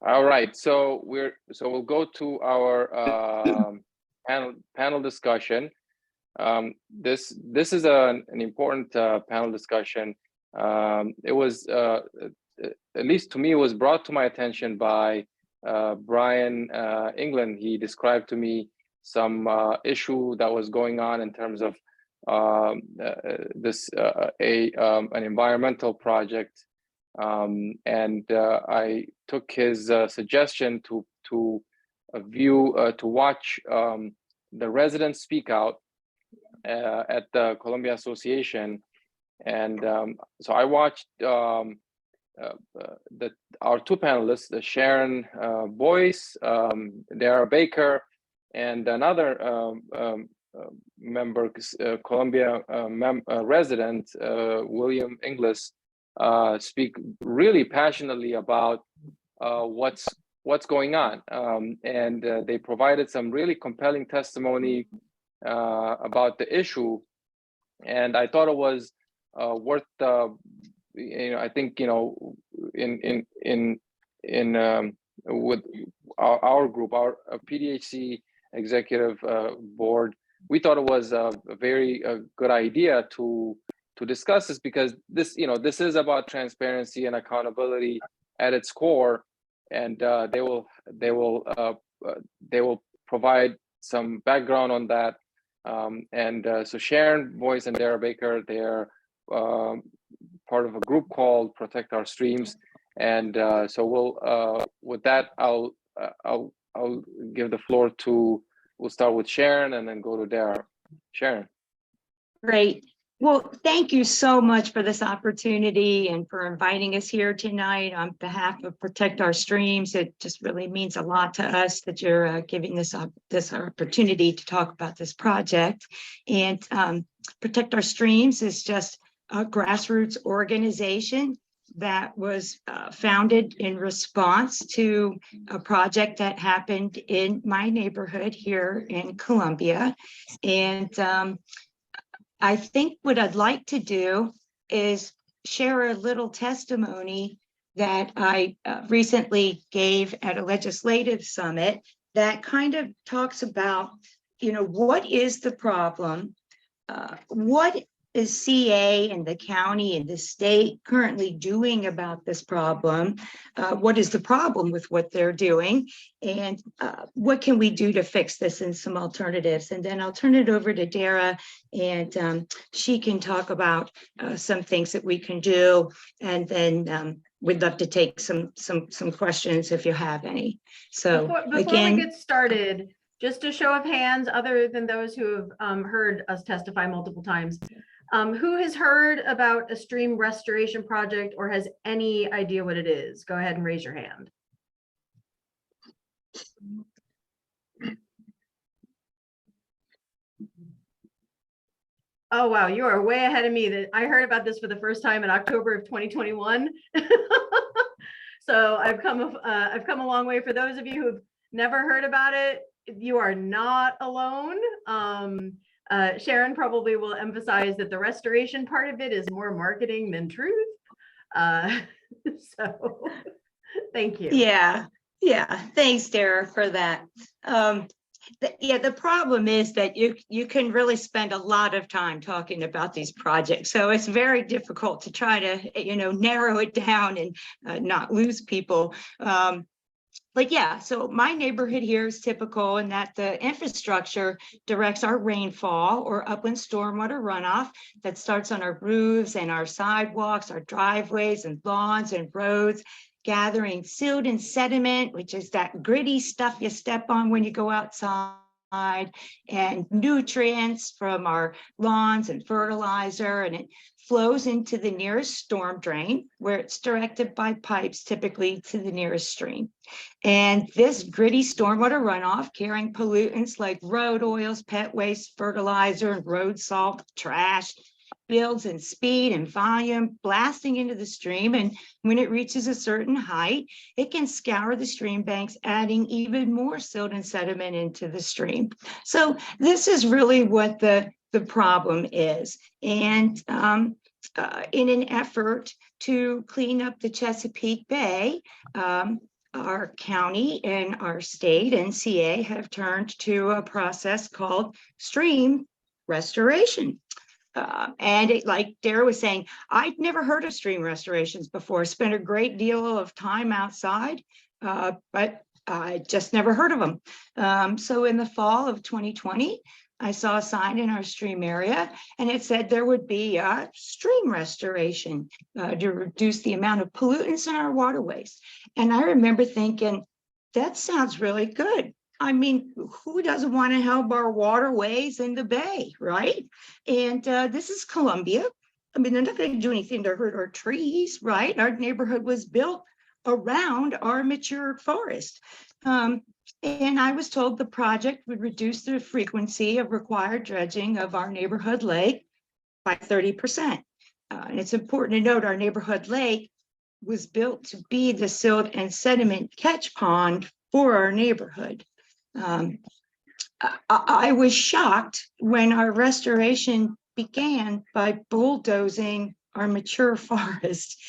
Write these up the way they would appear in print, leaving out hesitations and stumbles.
All right, so we'll go to our panel discussion. This is an important panel discussion. It was at least to me, it was brought to my attention by Brian England. He described to me some issue that was going on in terms of an environmental project, and I took his suggestion to watch the residents speak out at the Columbia Association, and so I watched our two panelists, Sharon Boyce, Dara Baker, and another member, Columbia resident, William Inglis, speak really passionately about what's going on, and they provided some really compelling testimony about the issue, and I thought it was worth I think with our group, our PDHC executive board, we thought it was a very good idea to discuss this, because this is about transparency and accountability at its core, and they will provide some background on that, and so Sharon Boyce and Dara Baker, they're part of a group called Protect Our Streams, and so we'll with that I'll give the floor to, we'll start with Sharon and then go to Dara. Sharon. Great. Well, thank you so much for this opportunity and for inviting us here tonight on behalf of Protect Our Streams. It just really means a lot to us that you're giving this opportunity to talk about this project. And Protect Our Streams is just a grassroots organization that was founded in response to a project that happened in my neighborhood here in Columbia. And I think what I'd like to do is share a little testimony that I recently gave at a legislative summit that kind of talks about, what is the problem? What is CA and the county and the state currently doing about this problem? What is the problem with what they're doing? And what can we do to fix this, and some alternatives? And then I'll turn it over to Dara, and she can talk about some things that we can do. And then we'd love to take some questions if you have any. So before we get started, just a show of hands, other than those who have heard us testify multiple times, who has heard about a stream restoration project or has any idea what it is? Go ahead and raise your hand. Oh, wow, you are way ahead of me. I heard about this for the first time in October of 2021. So I've come a long way. For those of you who've never heard about it, you are not alone. Sharon probably will emphasize that the restoration part of it is more marketing than truth. So thank you. Yeah, thanks, Dara, for that. The problem is that you can really spend a lot of time talking about these projects, so it's very difficult to try to narrow it down and not lose people. But yeah, so my neighborhood here is typical in that the infrastructure directs our rainfall or upland stormwater runoff that starts on our roofs and our sidewalks, our driveways and lawns and roads, gathering silt and sediment, which is that gritty stuff you step on when you go outside, and nutrients from our lawns and fertilizer, and it flows into the nearest storm drain, where it's directed by pipes, typically to the nearest stream. And this gritty stormwater runoff, carrying pollutants like road oils, pet waste, fertilizer, and road salt, trash, builds in speed and volume, blasting into the stream. And when it reaches a certain height, it can scour the stream banks, adding even more silt and sediment into the stream. So this is really what the problem is. And in an effort to clean up the Chesapeake Bay, our county and our state NCA have turned to a process called stream restoration. And it, like Dara was saying, I'd never heard of stream restorations before, spent a great deal of time outside, but I just never heard of them. So in the fall of 2020, I saw a sign in our stream area and it said there would be a stream restoration to reduce the amount of pollutants in our waterways. And I remember thinking, that sounds really good. I mean, who doesn't want to help our waterways in the bay, right? And this is Columbia. I mean, they're not going to do anything to hurt our trees, right? Our neighborhood was built around our mature forest. And I was told the project would reduce the frequency of required dredging of our neighborhood lake by 30%. And it's important to note our neighborhood lake was built to be the silt and sediment catch pond for our neighborhood. I was shocked when our restoration began by bulldozing our mature forest,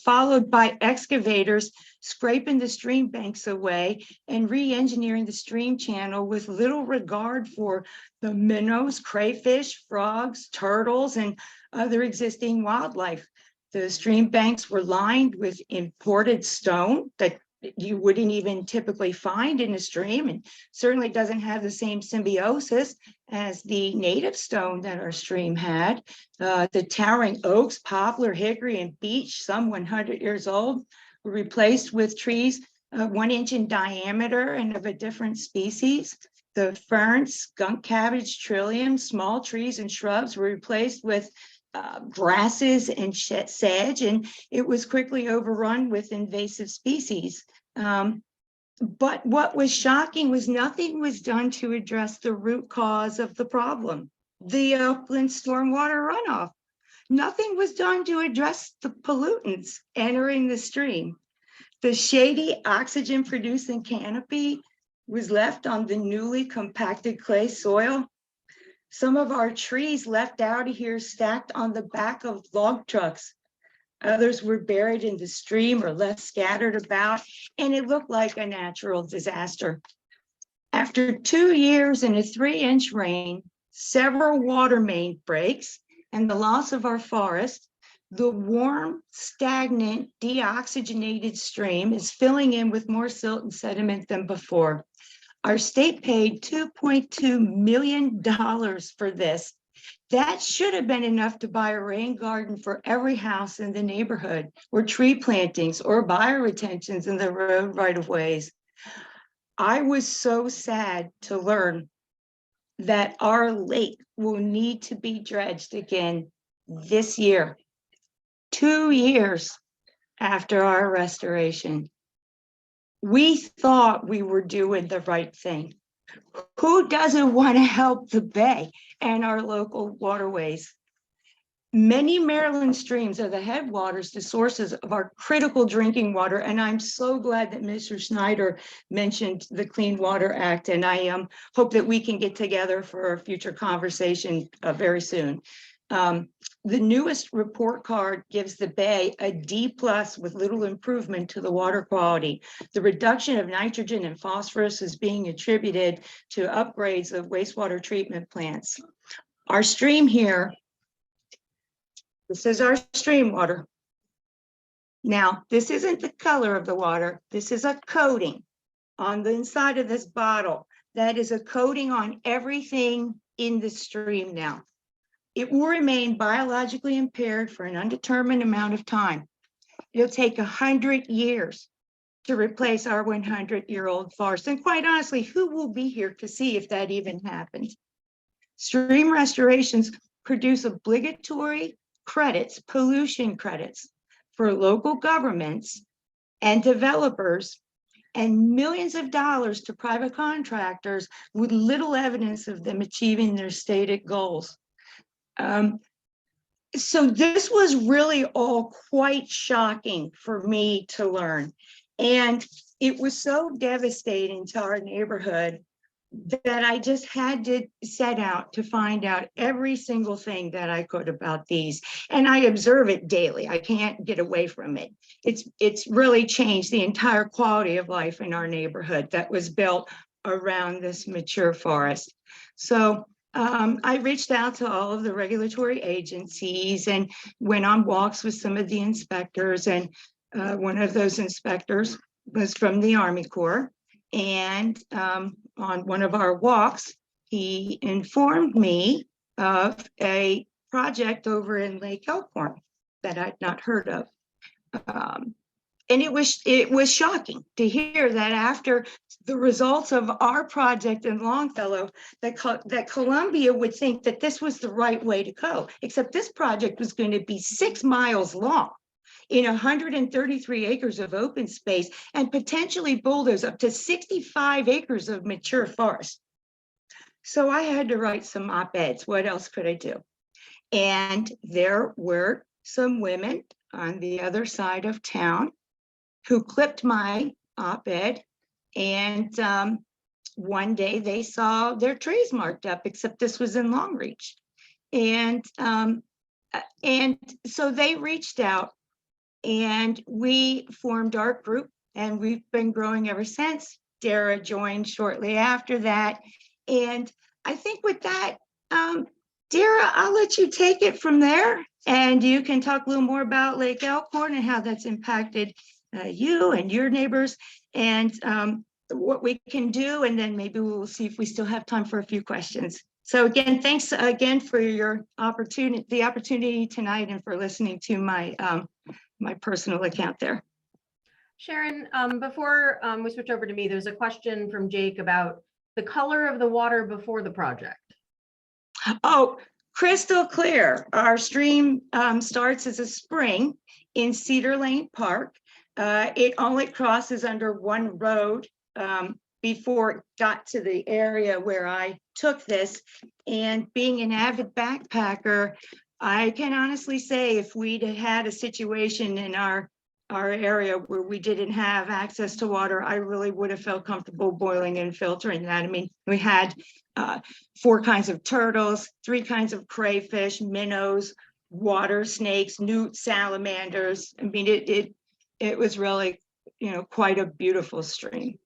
followed by excavators scraping the stream banks away and re-engineering the stream channel with little regard for the minnows, crayfish, frogs, turtles, and other existing wildlife. The stream banks were lined with imported stone that you wouldn't even typically find in a stream, and certainly doesn't have the same symbiosis as the native stone that our stream had. The towering oaks, poplar, hickory, and beech, some 100 years old, were replaced with trees 1 inch in diameter and of a different species. The ferns, skunk cabbage, trillium, small trees and shrubs were replaced with grasses and sedge, and it was quickly overrun with invasive species. But what was shocking was nothing was done to address the root cause of the problem, the upland stormwater runoff. Nothing was done to address the pollutants entering the stream. The shady oxygen-producing canopy was left on the newly compacted clay soil. Some of our trees left out of here stacked on the back of log trucks. Others were buried in the stream or left scattered about, and it looked like a natural disaster. After 2 years and a 3-inch rain, several water main breaks, and the loss of our forest, the warm, stagnant, deoxygenated stream is filling in with more silt and sediment than before. Our state paid $2.2 million for this. That should have been enough to buy a rain garden for every house in the neighborhood, or tree plantings, or bioretentions in the road right-of-ways. I was so sad to learn that our lake will need to be dredged again this year, 2 years after our restoration. We thought we were doing the right thing. Who doesn't want to help the bay and our local waterways? Many Maryland streams are the headwaters, the sources of our critical drinking water. And I'm so glad that Mr. Snyder mentioned the Clean Water Act. And I hope that we can get together for a future conversation very soon. The newest report card gives the bay a D+ with little improvement to the water quality. The reduction of nitrogen and phosphorus is being attributed to upgrades of wastewater treatment plants. Our stream here, this is our stream water. Now, this isn't the color of the water. This is a coating on the inside of this bottle. That is a coating on everything in the stream now. It will remain biologically impaired for an undetermined amount of time. It'll take 100 years to replace our 100-year-old forest. And quite honestly, who will be here to see if that even happens? Stream restorations produce obligatory credits, pollution credits, for local governments and developers, and millions of dollars to private contractors with little evidence of them achieving their stated goals. So this was really all quite shocking for me to learn. And it was so devastating to our neighborhood that I just had to set out to find out every single thing that I could about these. And I observe it daily. I can't get away from it. It's really changed the entire quality of life in our neighborhood that was built around this mature forest. So I reached out to all of the regulatory agencies and went on walks with some of the inspectors. And one of those inspectors was from the Army Corps. And on one of our walks, he informed me of a project over in Lake Elkhorn that I'd not heard of. And it was shocking to hear that after the results of our project in Longfellow, that Columbia would think that this was the right way to go, except this project was going to be 6 miles long in 133 acres of open space and potentially bulldoze up to 65 acres of mature forest. So I had to write some op-eds. What else could I do? And there were some women on the other side of town who clipped my op-ed, and one day they saw their trees marked up, except this was in Longreach. And so they reached out and we formed our group, and we've been growing ever since. Dara joined shortly after that. And I think with that, Dara, I'll let you take it from there, and you can talk a little more about Lake Elkhorn and how that's impacted you and your neighbors, and what we can do, and then maybe we'll see if we still have time for a few questions. So again, thanks again for your opportunity tonight, and for listening to my my personal account there. Sharon, before we switch over to me, there's a question from Jake about the color of the water before the project. Oh, crystal clear. Our stream starts as a spring in Cedar Lane Park. It only crosses under one road before it got to the area where I took this. And being an avid backpacker, I can honestly say if we'd had a situation in our area where we didn't have access to water, I really would have felt comfortable boiling and filtering that. I mean, we had 4 kinds of turtles, 3 kinds of crayfish, minnows, water snakes, newts, salamanders. I mean, it was really, quite a beautiful stream.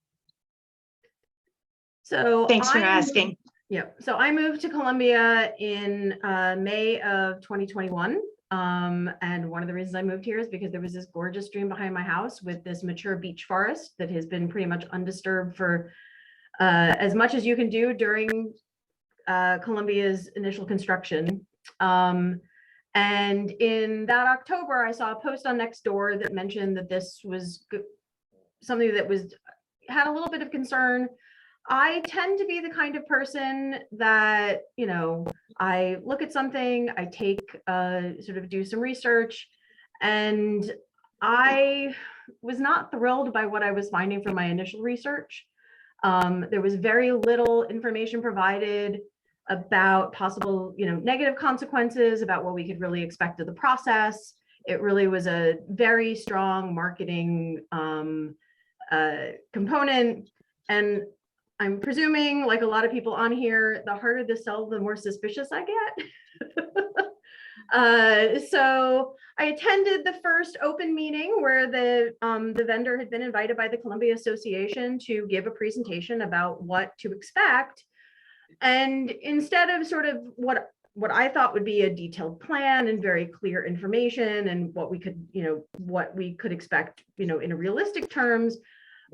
So thanks for asking. Yeah, so I moved to Columbia in May of 2021. And one of the reasons I moved here is because there was this gorgeous stream behind my house with this mature beech forest that has been pretty much undisturbed for as much as you can do during Columbia's initial construction. And in that October, I saw a post on Nextdoor that mentioned that this was something that had a little bit of concern. I tend to be the kind of person that, I look at something, I take sort of do some research, and I was not thrilled by what I was finding from my initial research. There was very little information provided about possible, negative consequences, about what we could really expect of the process. It really was a very strong marketing component. And I'm presuming, like a lot of people on here, the harder the sell, the more suspicious I get. So I attended the first open meeting where the vendor had been invited by the Columbia Association to give a presentation about what to expect. And instead of sort of what I thought would be a detailed plan and very clear information and what we could expect, in a realistic terms,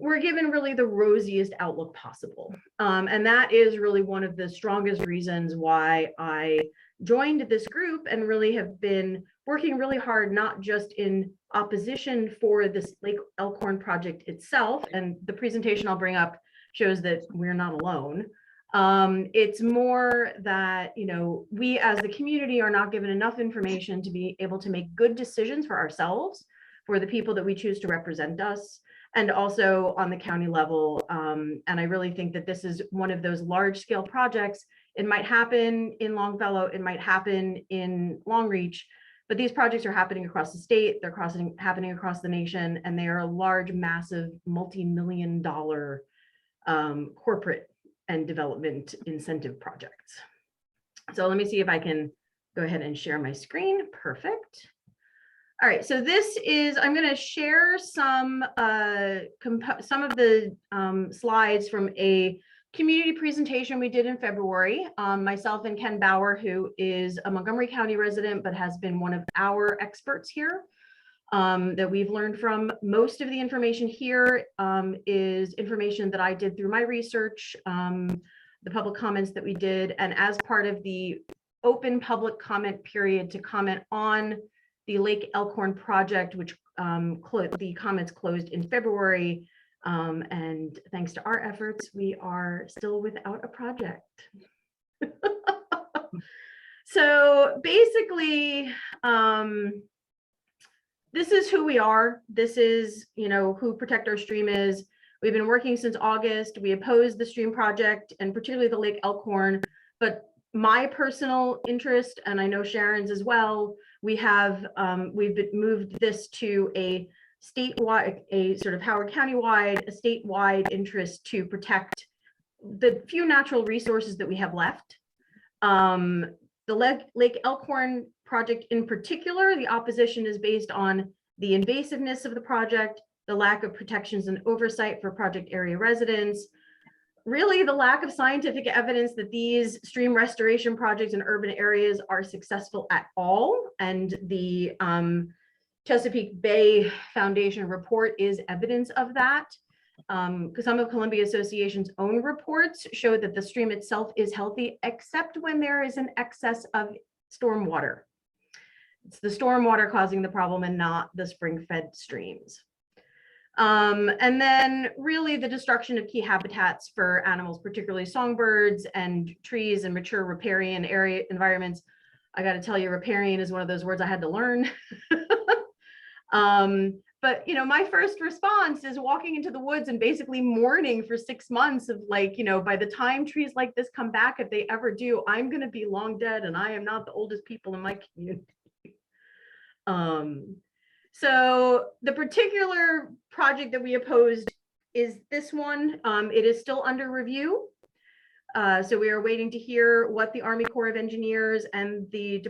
we're given really the rosiest outlook possible. And that is really one of the strongest reasons why I joined this group and really have been working really hard, not just in opposition for this Lake Elkhorn project itself. And the presentation I'll bring up shows that we're not alone. It's more that, we as the community are not given enough information to be able to make good decisions for ourselves, for the people that we choose to represent us, and also on the county level. And I really think that this is one of those large scale projects. It might happen in Longfellow, it might happen in Longreach, but these projects are happening across the state, they're happening across the nation, and they are large, massive, multi-million-dollar corporate and development incentive projects. So let me see if I can go ahead and share my screen. Perfect. All right, so this is, I'm going to share some of the slides from a community presentation we did in February. Myself and Ken Bauer, who is a Montgomery County resident, but has been one of our experts here that we've learned from. Most of the information here is information that I did through my research, the public comments that we did, and as part of the open public comment period to comment on the Lake Elkhorn project, which the comments closed in February. And thanks to our efforts, we are still without a project. So basically, this is who we are. This is, who Protect Our Stream is. We've been working since August. We opposed the stream project and particularly the Lake Elkhorn, but my personal interest, and I know Sharon's as well, we've moved this to a statewide, a sort of Howard County-wide, a statewide interest to protect the few natural resources that we have left. The Lake Elkhorn project in particular, the opposition is based on the invasiveness of the project, the lack of protections and oversight for project area residents, really the lack of scientific evidence that these stream restoration projects in urban areas are successful at all. And the Chesapeake Bay Foundation report is evidence of that. Some of Columbia Association's own reports show that the stream itself is healthy, except when there is an excess of stormwater. It's the stormwater causing the problem and not the spring-fed streams. And then really the destruction of key habitats for animals, particularly songbirds and trees and mature riparian area environments. I got to tell you, riparian is one of those words I had to learn. But my first response is walking into the woods and basically mourning for 6 months of by the time trees like this come back, if they ever do, I'm going to be long dead and I am not the oldest people in my community. So the particular project that we opposed is this one. It is still under review. So we are waiting to hear what the Army Corps of Engineers and the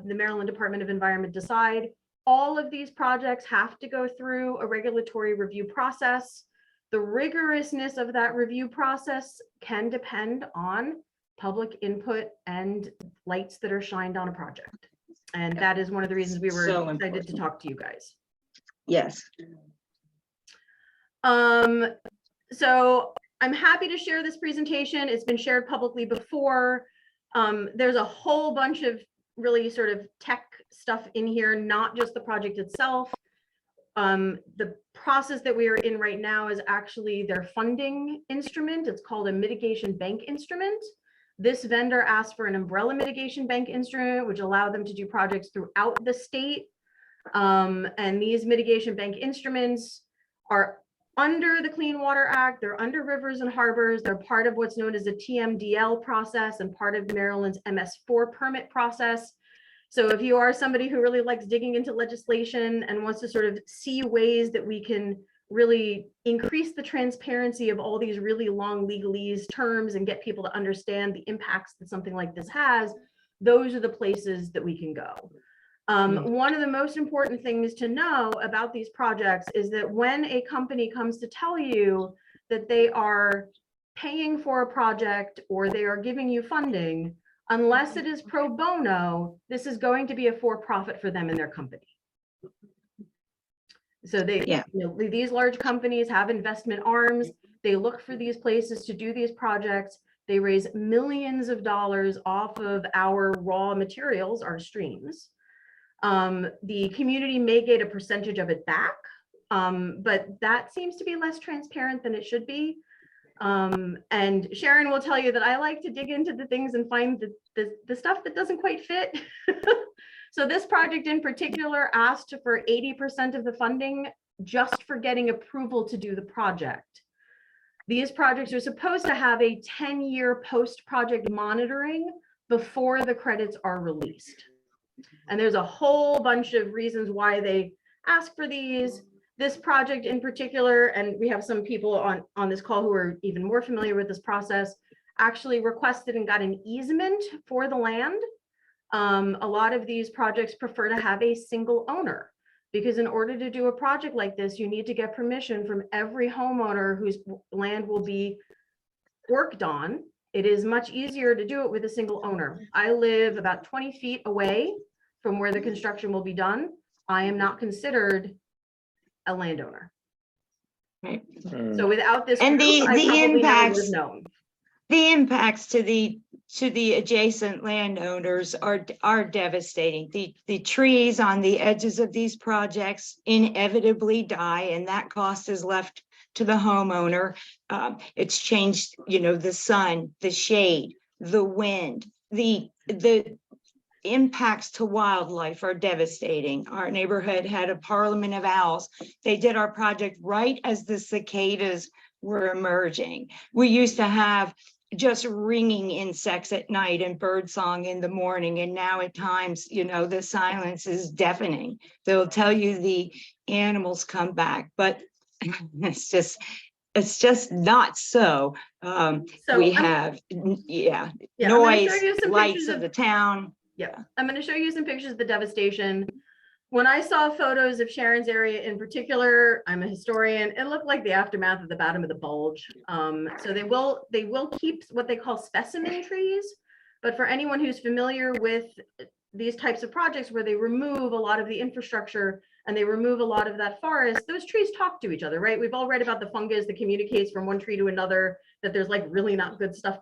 Maryland Department of Environment decide. All of these projects have to go through a regulatory review process. The rigorousness of that review process can depend on public input and lights that are shined on a project. And that is one of the reasons we were so excited to talk to you guys. Yes. So I'm happy to share this presentation. It's been shared publicly before. There's a whole bunch of really sort of tech stuff in here, not just the project itself. The process that we are in right now is actually their funding instrument. It's called a mitigation bank instrument. This vendor asked for an umbrella mitigation bank instrument, which allowed them to do projects throughout the state. And these mitigation bank instruments are under the Clean Water Act. They're under rivers and harbors. They're part of what's known as the TMDL process and part of Maryland's MS4 permit process. So if you are somebody who really likes digging into legislation and wants to sort of see ways that we can really increase the transparency of all these really long legalese terms and get people to understand the impacts that something like this has, those are the places that we can go. One of the most important things to know about these projects is that when a company comes to tell you that they are paying for a project or they are giving you funding, unless it is pro bono, this is going to be a for-profit for them and their company. So these large companies have investment arms. They look for these places to do these projects. They raise millions of dollars off of our raw materials, our streams. The community may get a percentage of it back, but that seems to be less transparent than it should be. And Sharon will tell you that I like to dig into the things and find the stuff that doesn't quite fit. So this project in particular asked for 80% of the funding just for getting approval to do the project. These projects are supposed to have a 10-year post-project monitoring before the credits are released. And there's a whole bunch of reasons why they ask for these. This project in particular, and we have some people on this call who are even more familiar with this process. actually requested and got an easement for the land. A lot of these projects prefer to have a single owner, because in order to do a project like this, you need to get permission from every homeowner whose land will be worked on. It is much easier to do it with a single owner. I live about 20 feet away from where the construction will be done. I am not considered a landowner. Right. So without this And group, I the probably never would have impacts, known. the impacts to the adjacent landowners are devastating. The trees on the edges of these projects inevitably die, and that cost is left to the homeowner. It's changed, the sun, the shade, the wind, the impacts to wildlife are devastating. Our neighborhood had a parliament of owls. They did our project right as the cicadas were emerging. We used to have just ringing insects at night and birdsong in the morning. And now at times, the silence is deafening. They'll tell you the animals come back, but it's just not so. We have, I'm gonna show noise, you some lights pictures of the town. Yeah, I'm going to show you some pictures of the devastation. When I saw photos of Sharon's area in particular, I'm a historian, it looked like the aftermath of the bottom of the bulge. So they will keep what they call specimen trees, but for anyone who's familiar with these types of projects where they remove a lot of the infrastructure and they remove a lot of that forest, those trees talk to each other, right? We've all read about the fungus that communicates from one tree to another, that there's like really not good stuff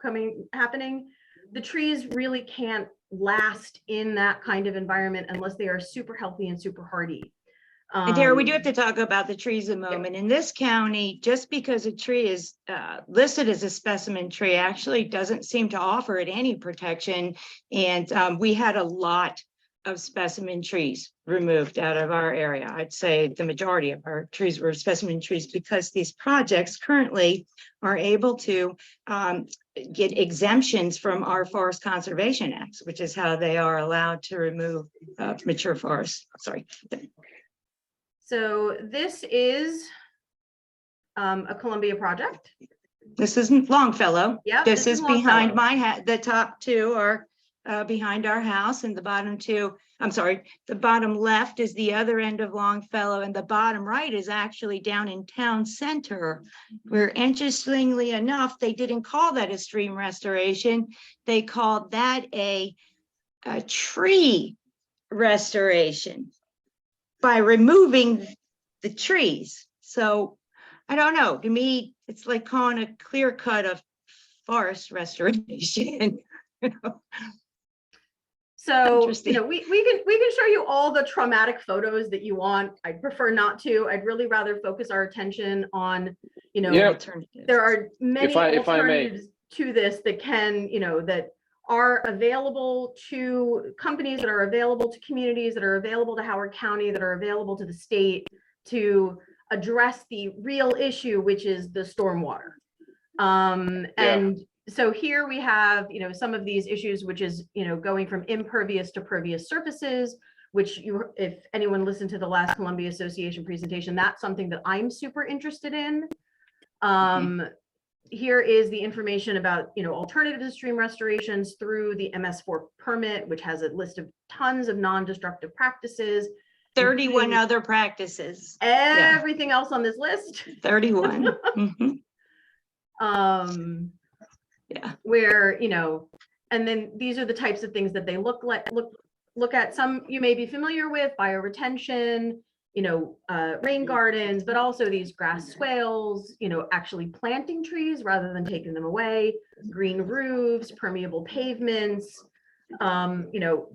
happening. The trees really can't last in that kind of environment unless they are super healthy and super hardy. And Dara, we do have to talk about the trees a moment. In this county, just because a tree is listed as a specimen tree actually doesn't seem to offer it any protection. And we had a lot of specimen trees removed out of our area. I'd say the majority of our trees were specimen trees because these projects currently are able to get exemptions from our Forest Conservation Acts, which is how they are allowed to remove mature forests. Sorry. So this is a Columbia project. This isn't Longfellow. Yeah, This is behind Longfellow. my hat. The top two are behind our house, and the bottom two, I'm sorry, the bottom left is the other end of Longfellow, and the bottom right is actually down in town center, where interestingly enough, they didn't call that a stream restoration. They called that a tree restoration by removing the trees. So I don't know, to me, it's like calling a clear cut of forest restoration. So, we can show you all the traumatic photos that you want. I'd prefer not to. I'd really rather focus our attention on, alternatives. there are many If I may. alternatives to this that can, that are available to companies, that are available to communities, that are available to Howard County, that are available to the state to address the real issue, which is the stormwater. And so here we have, some of these issues, which is, going from impervious to pervious surfaces, which if anyone listened to the last Columbia Association presentation, that's something that I'm super interested in. Here is the information about, alternative to stream restorations through the MS4 permit, which has a list of tons of non-destructive practices. 31 other practices. Everything else on this list. 31. Where, and then these are the types of things that they look at. Some you may be familiar with: bioretention, rain gardens, but also these grass swales, actually planting trees rather than taking them away, green roofs, permeable pavements,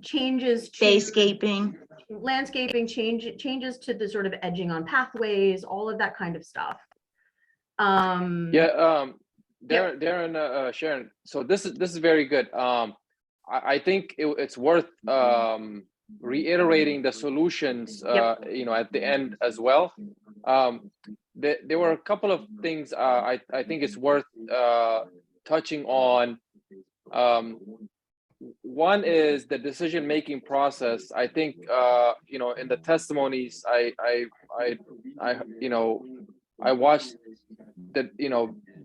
changes to Dayscaping, landscaping, changes to the sort of edging on pathways, all of that kind of stuff. Darren, Sharon, so this is very good. I think it's worth reiterating the solutions at the end as well. There were a couple of things I think it's worth touching on. One is the decision-making process. I think in the testimonies I watched that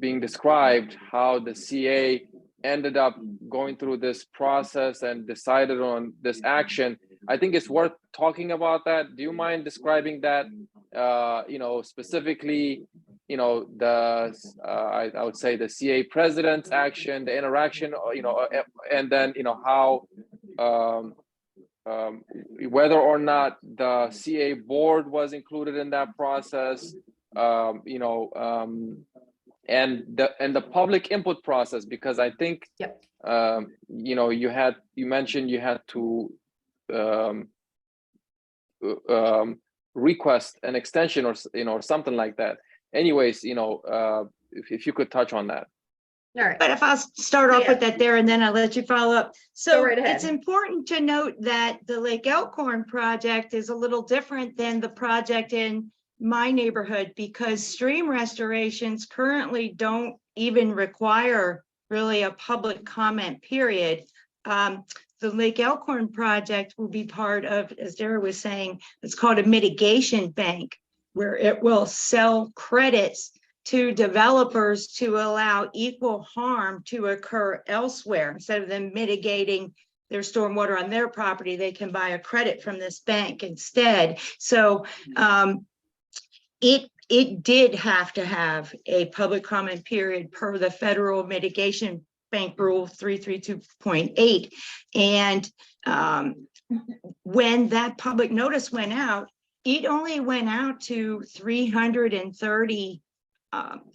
being described how the CA ended up going through this process and decided on this action. I think it's worth talking about that. Do you mind describing that, specifically, I would say the CA president's action, the interaction, and then, how, whether or not the CA board was included in that process, and the public input process, because I think, Yep. you mentioned you had to request an extension or something like that. Anyways, if you could touch on that. All right. But if I'll start off with that there and then I'll let you follow up. So right ahead. it's important to note that the Lake Elkhorn project is a little different than the project in my neighborhood, because stream restorations currently don't even require really a public comment period. The Lake Elkhorn project will be part of, as Dara was saying, it's called a mitigation bank, where it will sell credits to developers to allow equal harm to occur elsewhere. Instead of them mitigating their stormwater on their property, they can buy a credit from this bank instead. So it did have to have a public comment period per the federal mitigation bank rule 332.8. And when that public notice went out, it only went out to 330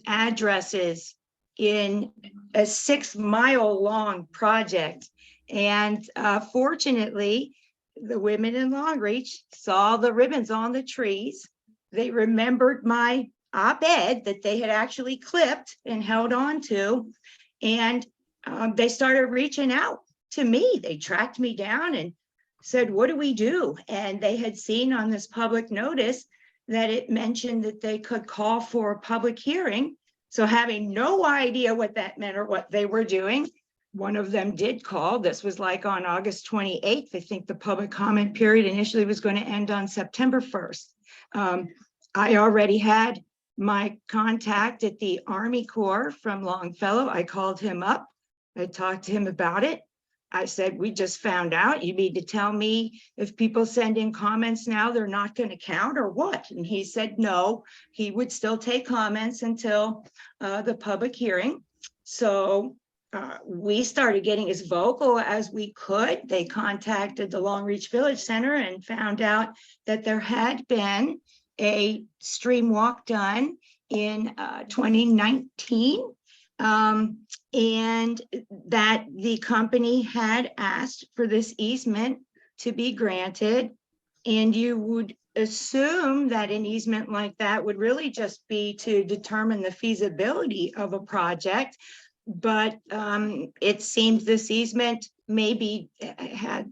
addresses in a 6-mile long project. And fortunately, the women in Longreach saw the ribbons on the trees. They remembered my op-ed that they had actually clipped and held on to. And they started reaching out to me. They tracked me down and said, what do we do? And they had seen on this public notice that it mentioned that they could call for a public hearing. So having no idea what that meant or what they were doing, one of them did call. This was like on August 28th. I think the public comment period initially was going to end on September 1st. I already had my contact at the Army Corps from Longfellow. I called him up. I talked to him about it. I said, we just found out. You need to tell me if people send in comments now, they're not going to count or what? And he said, no, he would still take comments until the public hearing. So we started getting as vocal as we could. They contacted the Longreach Village Center and found out that there had been a stream walk done in 2019. And that the company had asked for this easement to be granted. And you would assume that an easement like that would really just be to determine the feasibility of a project. But it seems this easement maybe had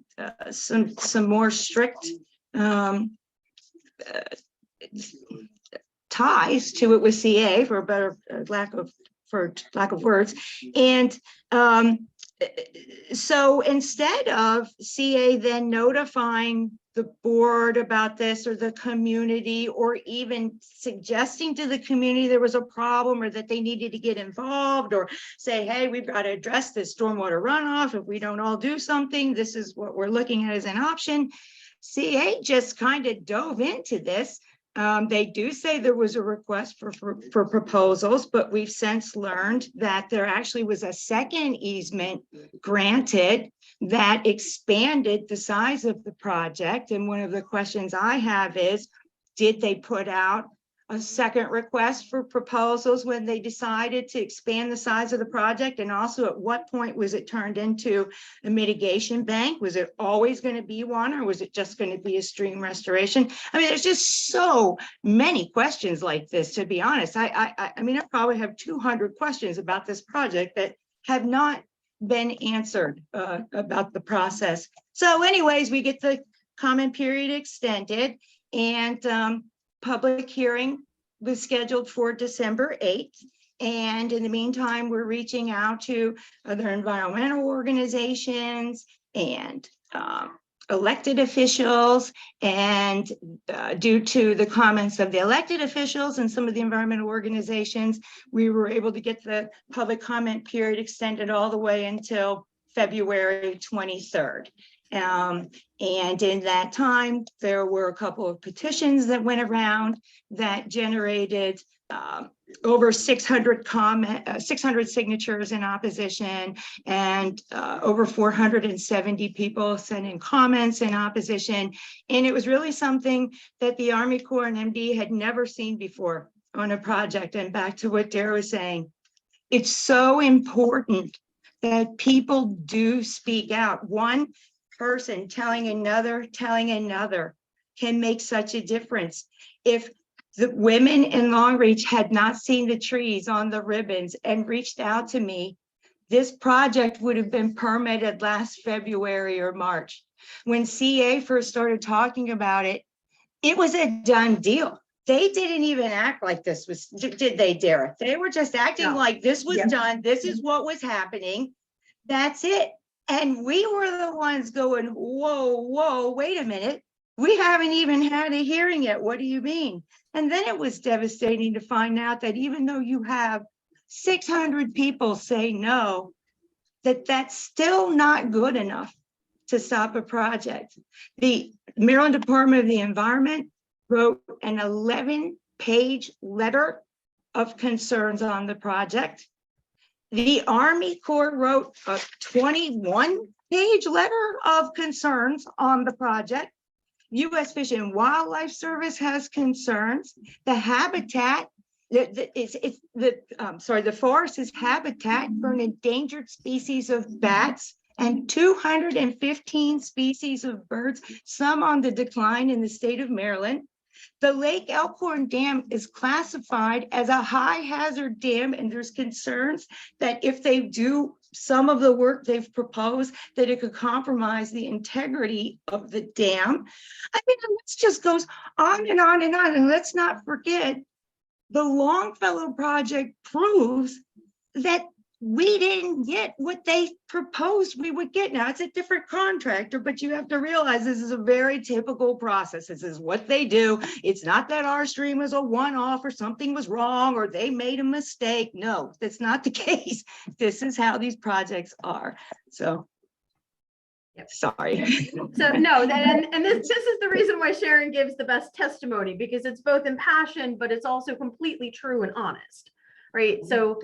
some more strict ties to it with CA, for a better lack of words. And so instead of CA then notifying the board about this, or the community, or even suggesting to the community there was a problem or that they needed to get involved, or say, hey, we've got to address this stormwater runoff. If we don't all do something, this is what we're looking at as an option. CA just kind of dove into this. They do say there was a request for proposals, but we've since learned that there actually was a second easement granted that expanded the size of the project. And one of the questions I have is, did they put out a second request for proposals when they decided to expand the size of the project? And also, at what point was it turned into a mitigation bank? Was it always going to be one, or was it just going to be a stream restoration? I mean, there's just so many questions like this, to be honest. I mean, I probably have 200 questions about this project that have not been answered about the process. So anyways, we get the comment period extended, and public hearing was scheduled for December 8th. And in the meantime, we're reaching out to other environmental organizations and elected officials, and due to the comments of the elected officials and some of the environmental organizations, we were able to get the public comment period extended all the way until February 23rd. And in that time, there were a couple of petitions that went around that generated over 600 signatures in opposition, and over 470 people sent in comments in opposition. And it was really something that the Army Corps and MD had never seen before on a project. And back to what Dara was saying, it's so important that people do speak out. One person telling another can make such a difference. If the women in Longreach had not seen the trees on the ribbons and reached out to me, this project would have been permitted last February or March. When CA first started talking about it, it was a done deal. They didn't even act like this was, did they, Dara? They were just acting like this was done. This is what was happening. That's it. And we were the ones going, whoa, wait a minute. We haven't even had a hearing yet. What do you mean? And then it was devastating to find out that even though you have 600 people say no, that's still not good enough to stop a project. The Maryland Department of the Environment wrote an 11-page letter of concerns on the project. The Army Corps wrote a 21-page letter of concerns on the project. U.S. Fish and Wildlife Service has concerns. The habitat, the forest is habitat for an endangered species of bats and 215 species of birds, some on the decline in the state of Maryland. The Lake Elkhorn Dam is classified as a high hazard dam, and there's concerns that if they do some of the work they've proposed, that it could compromise the integrity of the dam. I mean, the list just goes on and on and on. And let's not forget, the Longfellow project proves that we didn't get what they proposed we would get. Now, it's a different contractor, but you have to realize this is a very typical process. This is what they do. It's not that our stream was a one-off or something was wrong or they made a mistake. No, that's not the case. This is how these projects are. So, sorry. So no, and this is the reason why Sharon gives the best testimony, because it's both impassioned, but it's also completely true and honest. Right. So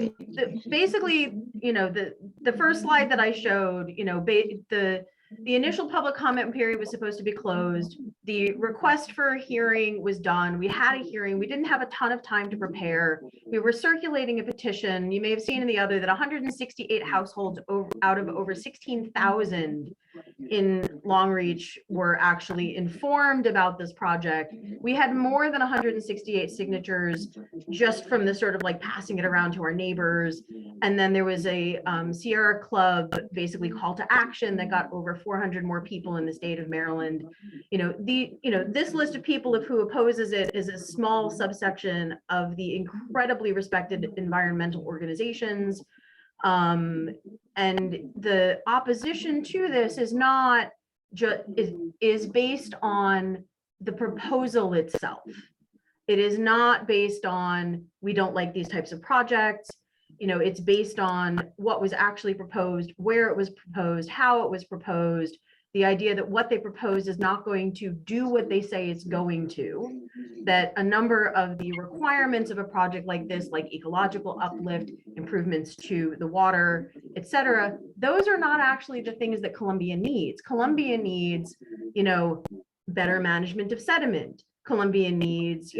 basically, you know, the first slide that I showed, you know, the initial public comment period was supposed to be closed. The request for a hearing was done. We had a hearing. We didn't have a ton of time to prepare. We were circulating a petition. You may have seen in the other that 168 households out of over 16,000 in Longreach were actually informed about this project. We had more than 168 signatures just from the sort of like passing it around to our neighbors. And then there was a Sierra Club basically call to action that got over 400 more people in the state of Maryland. This list of people who opposes it is a small subsection of the incredibly respected environmental organizations. And the opposition to this is not just is based on the proposal itself. It is not based on we don't like these types of projects. You know, it's based on what was actually proposed, where it was proposed, how it was proposed, the idea that what they proposed is not going to do what they say it's going to, that a number of the requirements of a project like this, like ecological uplift, improvements to the water, etc., those are not actually the things that Columbia needs. Columbia needs, better management of sediment. Columbia needs,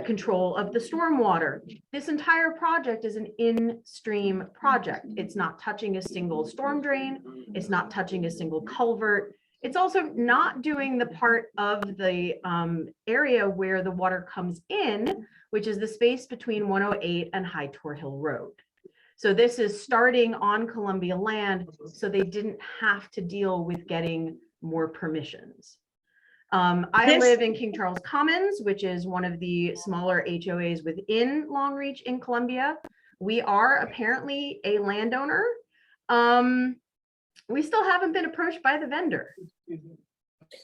control of the stormwater. This entire project is an in-stream project. It's not touching a single storm drain. It's not touching a single culvert. It's also not doing the part of the area where the water comes in, which is the space between 108 and High Tor Hill Road. So this is starting on Columbia land, so they didn't have to deal with getting more permissions. I live in King Charles Commons, which is one of the smaller HOAs within Longreach in Columbia. We are apparently a landowner. We still haven't been approached by the vendor.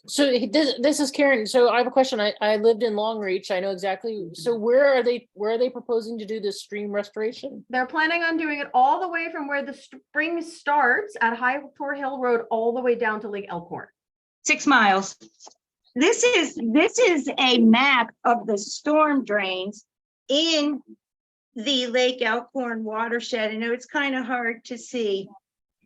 So this is Karen. So I have a question. I lived in Long Reach. I know exactly. So where are they proposing to do this stream restoration? They're planning on doing it all the way from where the spring starts at High Tor Hill Road all the way down to Lake Elkhorn. 6 miles. This is a map of the storm drains in the Lake Elkhorn watershed. I know it's kind of hard to see,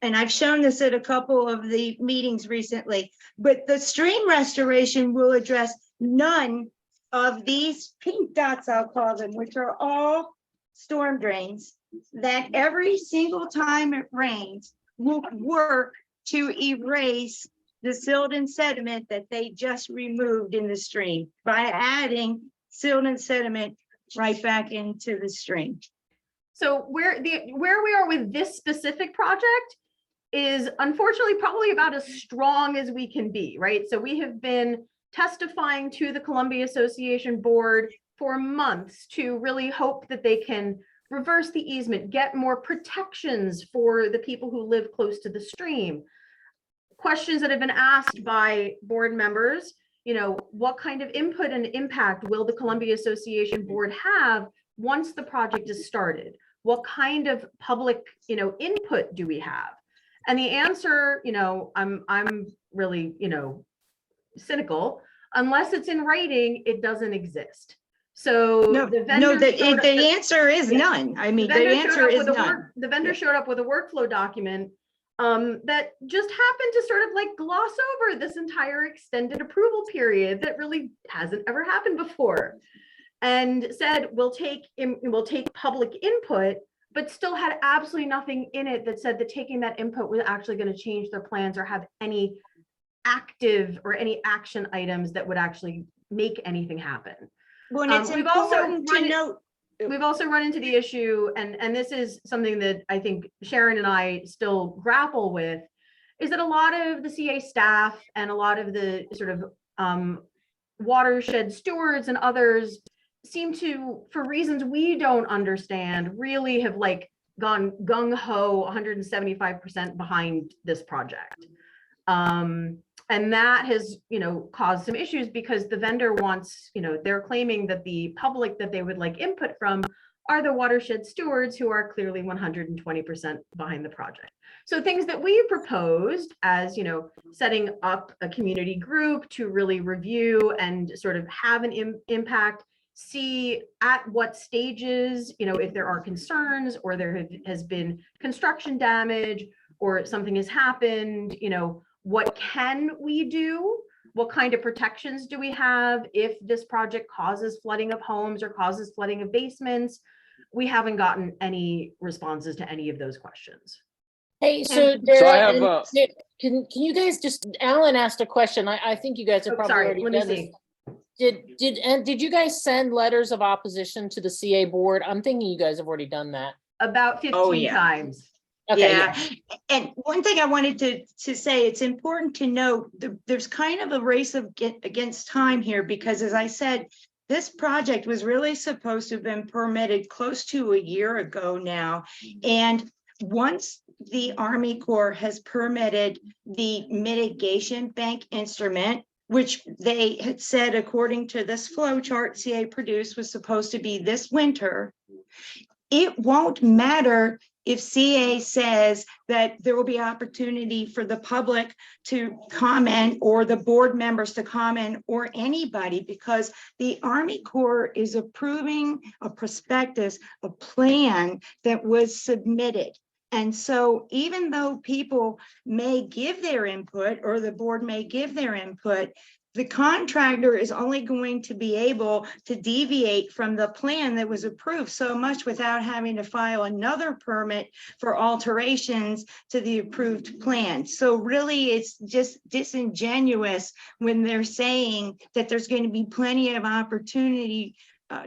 and I've shown this at a couple of the meetings recently, but the stream restoration will address none of these pink dots, I'll call them, which are all storm drains that every single time it rains will work to erase the silt and sediment that they just removed in the stream by adding silt and sediment right back into the stream. So where we are with this specific project is unfortunately probably about as strong as we can be, right? So we have been testifying to the Columbia Association Board for months to really hope that they can reverse the easement, get more protections for the people who live close to the stream. Questions that have been asked by board members, you know, what kind of input and impact will the Columbia Association Board have once the project is started? What kind of public, you know, input do we have? And the answer, you know, I'm really, you know, cynical. Unless it's in writing, it doesn't exist. So the answer is none. I mean, the answer is none. The vendor showed up with a workflow document that just happened to sort of like gloss over this entire extended approval period that really hasn't ever happened before, and said we'll take public input, but still had absolutely nothing in it that said that taking that input was actually going to change their plans or have any active or any action items that would actually make anything happen. Well, it's important to note. We've also run into the issue, and this is something that I think Sharon and I still grapple with, is that a lot of the CA staff and a lot of the sort of watershed stewards and others seem to, for reasons we don't understand, really have like gone gung-ho 175% behind this project. And that has, you know, caused some issues because the vendor wants, you know, they're claiming that the public that they would like input from are the watershed stewards who are clearly 120% behind the project. So things that we proposed as, you know, setting up a community group to really review and sort of have an impact, see at what stages, you know, if there are concerns or there has been construction damage or something has happened, you know, what can we do? What kind of protections do we have if this project causes flooding of homes or causes flooding of basements? We haven't gotten any responses to any of those questions. Hey, so Dara, can you guys just, Alan asked a question. I think you guys have probably already done this. Did you guys send letters of opposition to the CA board? I'm thinking you guys have already done that. About 15 times. Okay, yeah. And one thing I wanted to say, it's important to note there's kind of a race against time here, because as I said, this project was really supposed to have been permitted close to a year ago now. And once the Army Corps has permitted the mitigation bank instrument, which they had said, according to this flow chart CA produced, was supposed to be this winter, it won't matter if CA says that there will be opportunity for the public to comment or the board members to comment or anybody, because the Army Corps is approving a prospectus, a plan that was submitted. And so even though people may give their input or the board may give their input, the contractor is only going to be able to deviate from the plan that was approved so much without having to file another permit for alterations to the approved plan. So really, it's just disingenuous when they're saying that there's going to be plenty of opportunity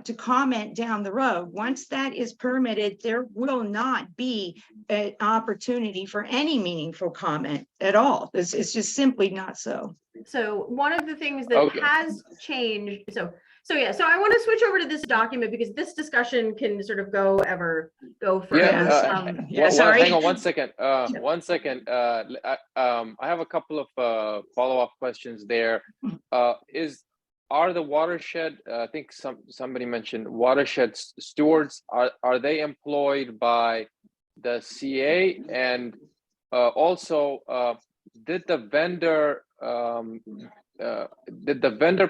to comment down the road. Once that is permitted, there will not be an opportunity for any meaningful comment at all. It's just simply not so. So one of the things that has changed, so So yeah, so I want to switch over to this document because this discussion can sort of go further. Yeah, sorry. hang on 1 second. 1 second. I have a couple of follow-up questions there. Are the watershed? I think somebody mentioned watershed stewards. Are they employed by the CA? And also, did the vendor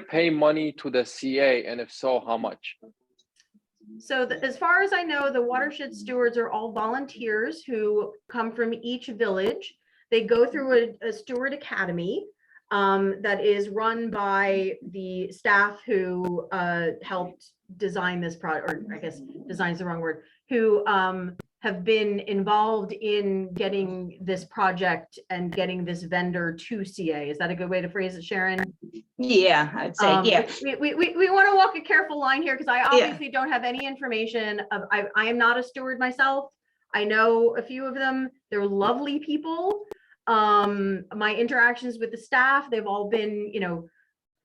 pay money to the CA, and if so, how much? So as far as I know, the watershed stewards are all volunteers who come from each village. They go through a steward academy that is run by the staff who helped design this project, or I guess design is the wrong word, who have been involved in getting this project and getting this vendor to CA. Is that a good way to phrase it, Sharon? Yeah, I'd say, yeah. We want to walk a careful line here because I obviously don't have any information of, I am not a steward myself. I know a few of them. They're lovely people. My interactions with the staff, they've all been,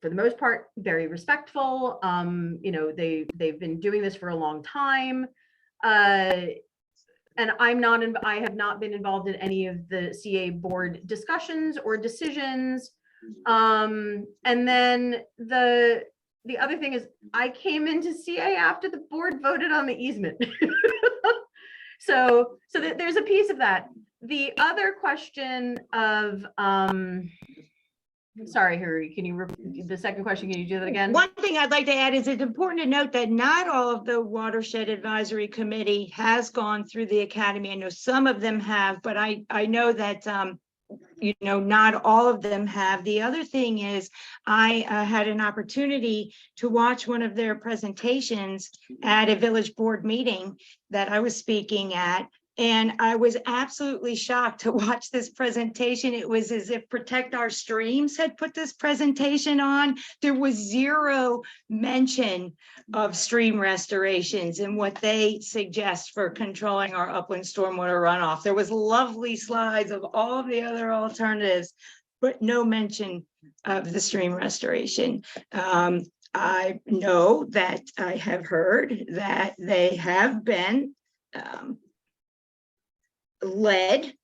for the most part, very respectful. They've been doing this for a long time. And I have not been involved in any of the CA board discussions or decisions. And then the other thing is I came into CA after the board voted on the easement. So there's a piece of that. The other question of, sorry, Huri, the second question, can you do that again? One thing I'd like to add is it's important to note that not all of the Watershed Advisory Committee has gone through the academy. I know some of them have, but I know that, not all of them have. The other thing is I had an opportunity to watch one of their presentations at a village board meeting that I was speaking at. And I was absolutely shocked to watch this presentation. It was as if Protect Our Streams had put this presentation on. There was zero mention of stream restorations and what they suggest for controlling our upland stormwater runoff. There was lovely slides of all of the other alternatives, but no mention of the stream restoration. I know that I have heard that they have been led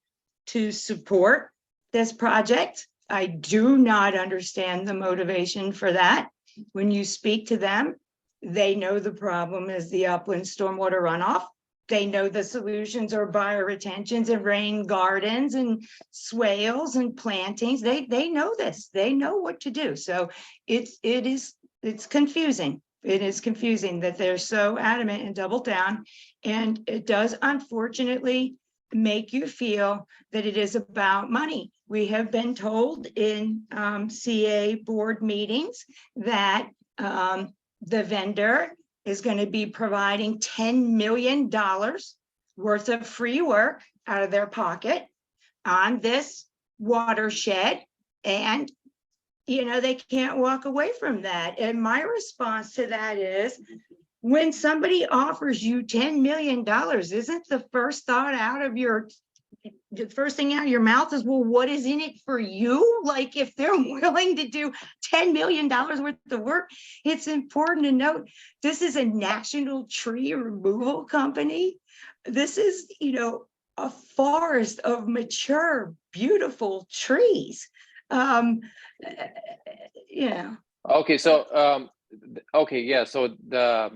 to support this project. I do not understand the motivation for that. When you speak to them, they know the problem is the upland stormwater runoff. They know the solutions are bioretentions and rain gardens and swales and plantings. They know this. They know what to do. So it's confusing. It is confusing that they're so adamant and double down. And it does unfortunately make you feel that it is about money. We have been told in CA board meetings that the vendor is going to be providing $10 million worth of free work out of their pocket on this watershed. And, they can't walk away from that. And my response to that is, when somebody offers you $10 million, isn't the first thought out of the first thing out of your mouth is, well, what is in it for you? Like, if they're willing to do $10 million worth of work, it's important to note, this is a national tree removal company. This is, a forest of mature, beautiful trees. Okay, so, okay, yeah. So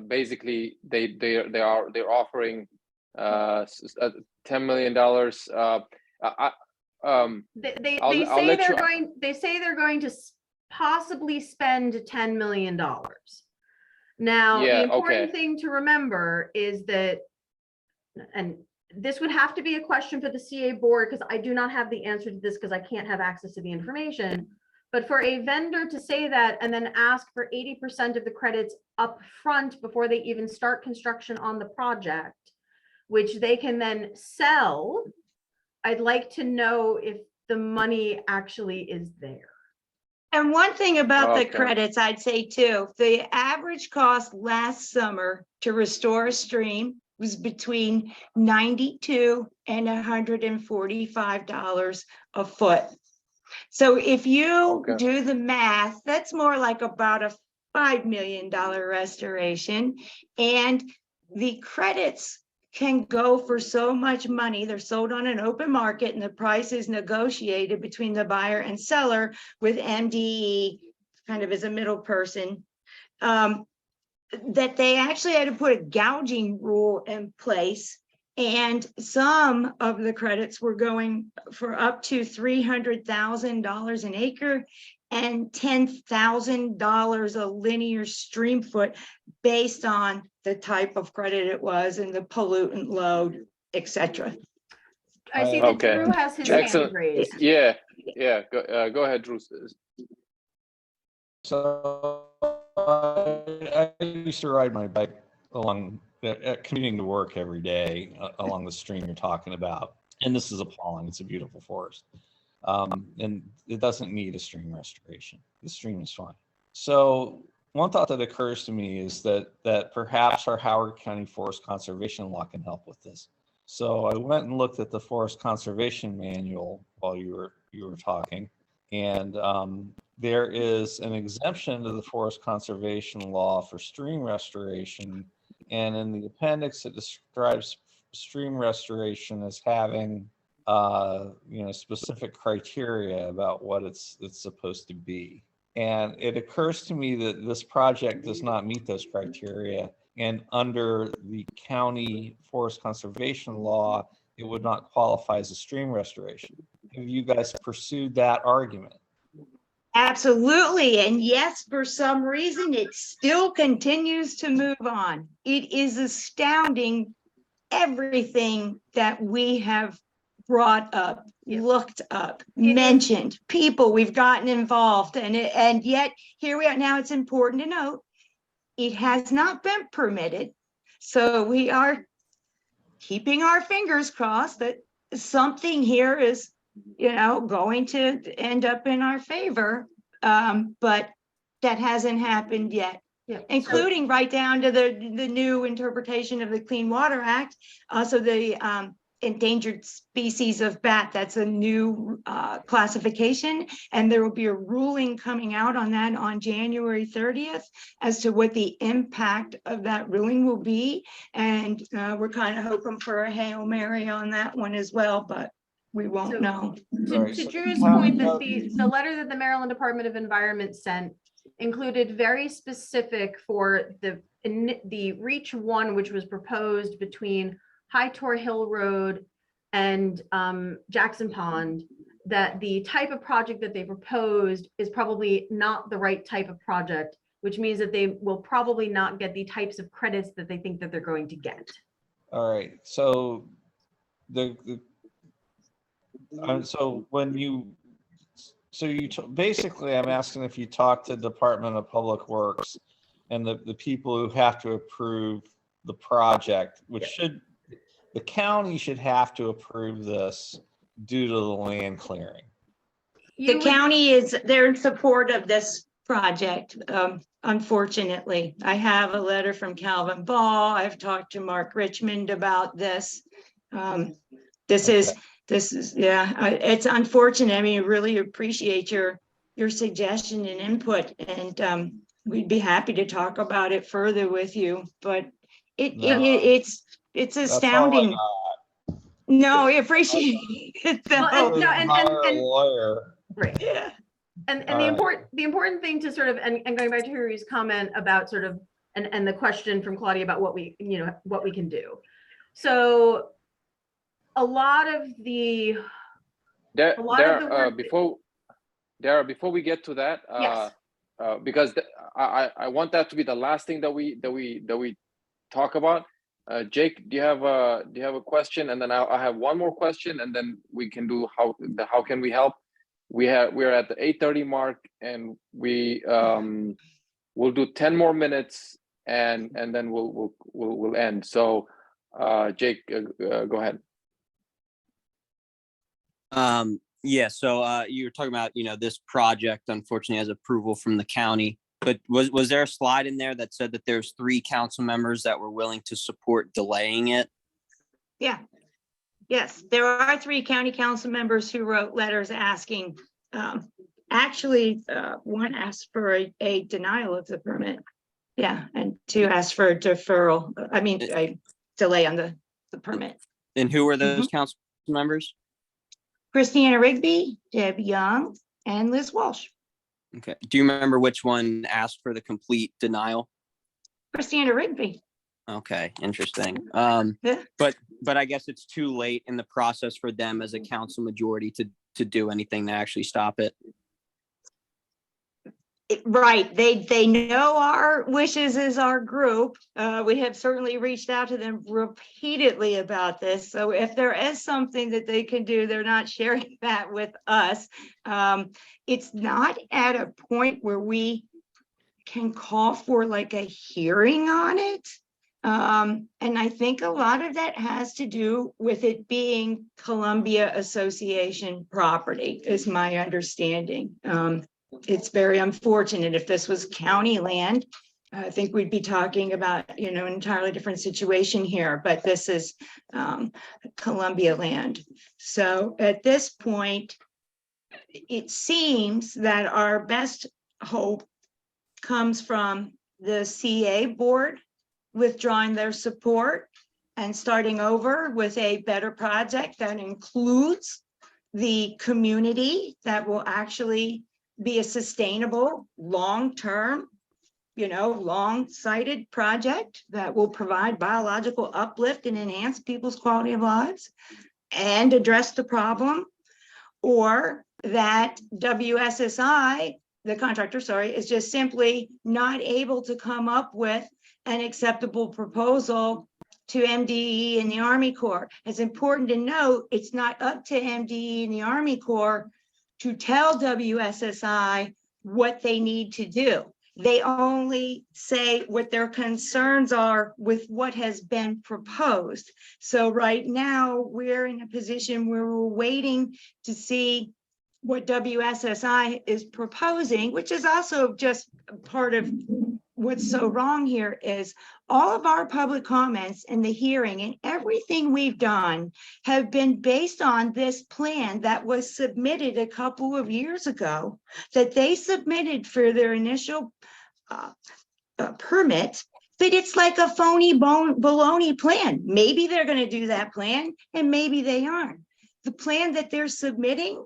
basically they're offering $10 million. They say they're going to possibly spend $10 million. Now, the important thing to remember is that, and this would have to be a question for the CA board because I do not have the answer to this because I can't have access to the information. But for a vendor to say that and then ask for 80% of the credits up front before they even start construction on the project, which they can then sell, I'd like to know if the money actually is there. And one thing about the credits, I'd say too, the average cost last summer to restore a stream was between $92 and $145 a foot. So if you do the math, that's more like about a $5 million restoration. And the credits can go for so much money. They're sold on an open market and the price is negotiated between the buyer and seller with MDE kind of as a middle person. That they actually had to put a gouging rule in place, and some of the credits were going for up to $300,000 an acre and $10,000 a linear stream foot based on the type of credit it was and the pollutant load, etc. I see that Okay. Drew has his hand Excellent. raised. Yeah. Go ahead, Drew. So I used to ride my bike along, commuting to work every day along the stream you're talking about. And this is appalling. It's a beautiful forest. And it doesn't need a stream restoration. The stream is fine. So one thought that occurs to me is that perhaps our Howard County Forest Conservation Law can help with this. So I went and looked at the Forest Conservation Manual while you were talking, and there is an exemption to the Forest Conservation Law for stream restoration, and in the appendix it describes stream restoration as having specific criteria about what it's supposed to be. And it occurs to me that this project does not meet those criteria, and under the county forest conservation law, it would not qualify as a stream restoration. Have you guys pursued that argument? Absolutely. And yes, for some reason, it still continues to move on. It is astounding, everything that we have brought up, looked up, mentioned, people we've gotten involved, and yet here we are. Now it's important to note, it has not been permitted. So we are keeping our fingers crossed that something here is, going to end up in our favor. But that hasn't happened yet. Yeah. Including right down to the new interpretation of the Clean Water Act. Also the endangered species of bat, that's a new classification, and there will be a ruling coming out on that on January 30th as to what the impact of that ruling will be. And we're kind of hoping for a Hail Mary on that one as well, but we won't know. To Drew's point, that the letter that the Maryland Department of Environment sent included very specific for the Reach 1, which was proposed between High Tor Hill Road and Jackson Pond, that the type of project that they proposed is probably not the right type of project, which means that they will probably not get the types of credits that they think that they're going to get. All right. So basically, I'm asking if you talk to Department of Public Works and the people who have to approve the project, the county should have to approve this due to the land clearing. The county they're in support of this project. Unfortunately, I have a letter from Calvin Ball. I've talked to Mark Richmond about this. This is, it's unfortunate. I mean, I really appreciate your suggestion and input, and we'd be happy to talk about it further with you, but it's astounding. No, I appreciate it though. Right. Yeah. And the important thing to sort of, and going back to Huri's comment about sort of, and the question from Claudia about what we can do. So a lot of the before we get to that, yes. Because I want that to be the last thing that we talk about. Jake, do you have a question? And then I have one more question, and then we can do how can we help. We're at the 8:30 mark, and we'll do 10 more minutes, and then we'll end. So Jake, go ahead. Yeah, so you were talking about, this project unfortunately has approval from the county, but was there a slide in there that said that there's 3 council members that were willing to support delaying it? Yeah. Yes, there are 3 county council members who wrote letters asking actually, one asked for a denial of the permit. Yeah, and two asked for a deferral, a delay on the permit. And who were those council members? Christiana Rigby, Deb Young, and Liz Walsh. Okay. Do you remember which one asked for the complete denial? Christiana Rigby. Okay, interesting. Yeah. But I guess it's too late in the process for them as a council majority to do anything to actually stop it. Right, they know our wishes as our group. We have certainly reached out to them repeatedly about this. So if there is something that they can do, they're not sharing that with us. It's not at a point where we can call for like a hearing on it. And I think a lot of that has to do with it being Columbia Association property, is my understanding. It's very unfortunate. If this was county land, I think we'd be talking about, an entirely different situation here, but this is Columbia land. So at this point, it seems that our best hope comes from the CA board withdrawing their support and starting over with a better project that includes the community, that will actually be a sustainable, long-term, long-sighted project that will provide biological uplift and enhance people's quality of lives and address the problem. Or that WSSI, the contractor, is just simply not able to come up with an acceptable proposal to MDE and the Army Corps. It's important to note it's not up to MDE and the Army Corps to tell WSSI what they need to do. They only say what their concerns are with what has been proposed. So right now we're in a position where we're waiting to see what WSSI is proposing, which is also just part of what's so wrong here. Is all of our public comments in the hearing and everything we've done have been based on this plan that was submitted a couple of years ago, that they submitted for their initial permit. But it's like a phony baloney plan. Maybe they're going to do that plan and maybe they aren't. The plan that they're submitting,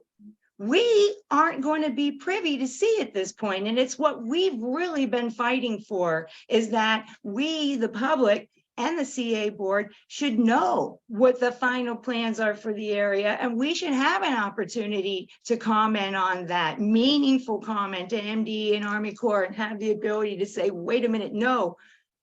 we aren't going to be privy to see at this point. And it's what we've really been fighting for, is that we, the public and the CA board, should know what the final plans are for the area. And we should have an opportunity to comment on that, meaningful comment to MDE and Army Corps, and have the ability to say, wait a minute, no,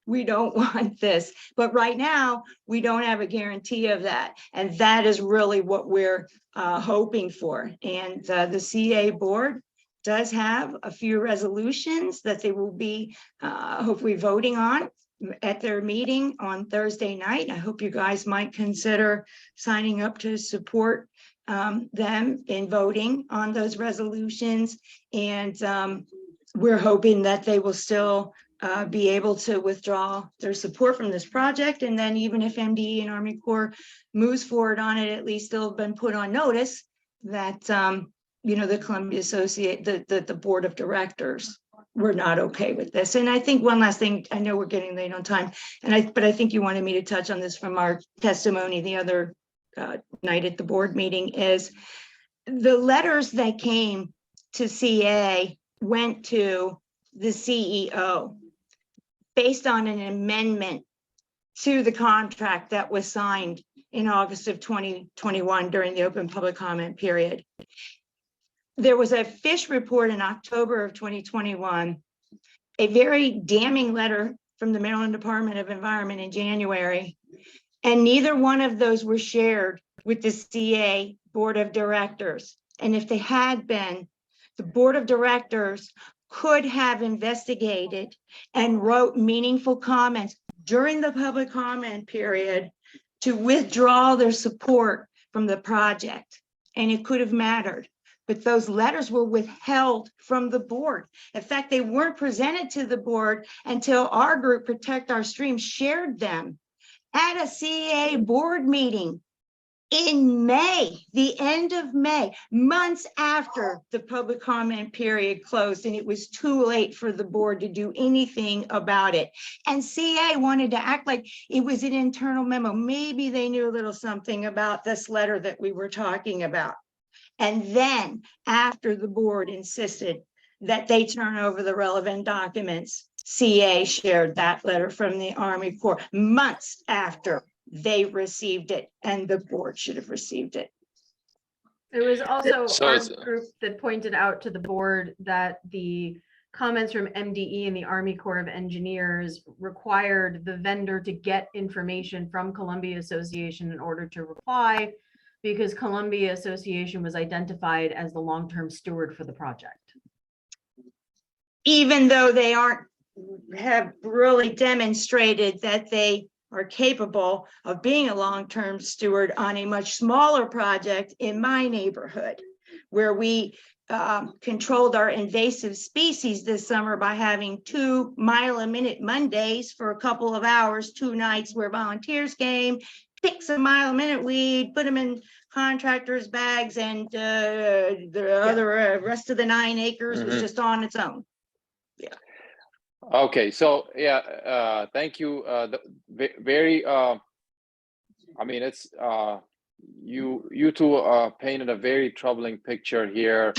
we don't want this. But right now, we don't have a guarantee of that. And that is really what we're hoping for. And the CA board does have a few resolutions that they will be hopefully voting on at their meeting on Thursday night. I hope you guys might consider signing up to support them in voting on those resolutions. And we're hoping that they will still be able to withdraw their support from this project. And then even if MDE and Army Corps moves forward on it, at least they'll have been put on notice that, the Columbia the board of directors were not okay with this. And I think one last thing, I know we're getting late on time, but I think you wanted me to touch on this from our testimony the other night at the board meeting, is the letters that came to CA went to the CEO based on an amendment to the contract that was signed in August of 2021 during the open public comment period. There was a fish report in October of 2021, a very damning letter from the Maryland Department of Environment in January, and neither one of those were shared with the CA board of directors. And if they had been, the board of directors could have investigated and wrote meaningful comments during the public comment period to withdraw their support from the project, and it could have mattered. But those letters were withheld from the board. In fact, they weren't presented to the board until our group, Protect Our Streams, shared them at a CA board meeting in May, the end of May, months after the public comment period closed, and it was too late for the board to do anything about it. And CA wanted to act like it was an internal memo. Maybe they knew a little something about this letter that we were talking about. And then after the board insisted that they turn over the relevant documents, CA shared that letter from the Army Corps months after they received it, and the board should have received it. It was also So our it's- group that pointed out to the board that the comments from MDE and the Army Corps of Engineers required the vendor to get information from Columbia Association in order to reply, because Columbia Association was identified as the long-term steward for the project. Even though they have really demonstrated that they are capable of being a long-term steward on a much smaller project in my neighborhood, where we controlled our invasive species this summer by having 2 mile-a-minute Mondays for a couple of hours, 2 nights where volunteers came, pick some mile-a-minute weed, put them in contractors' bags, and the other rest of the 9 acres was just on its own. Okay, so yeah, thank you. Very, I mean, it's you two painted a very troubling picture here.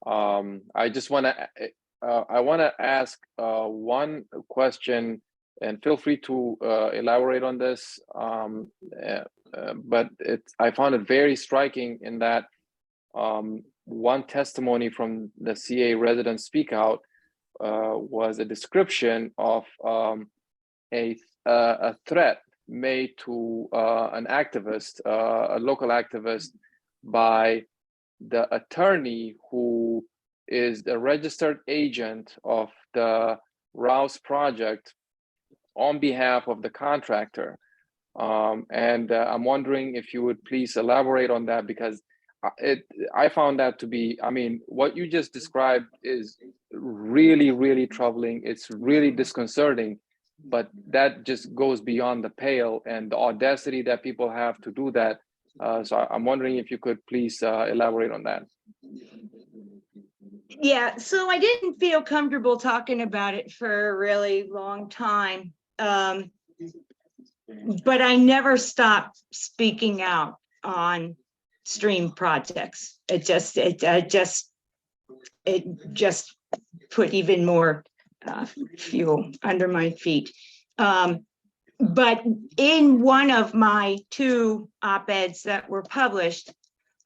I just want to ask one question, and feel free to elaborate on this. But I found it very striking in that one testimony from the CA resident speak out was a description of a threat made to an activist, a local activist, by the attorney who is the registered agent of the Rouse project on behalf of the contractor. And I'm wondering if you would please elaborate on that, because I found that to be, I mean, what you just described is really, really troubling. It's really disconcerting, but that just goes beyond the pale, and the audacity that people have to do that. So I'm wondering if you could please elaborate on that. Yeah, so I didn't feel comfortable talking about it for a really long time. But I never stopped speaking out on stream projects. It just put even more fuel under my feet. But in one of my 2 op-eds that were published,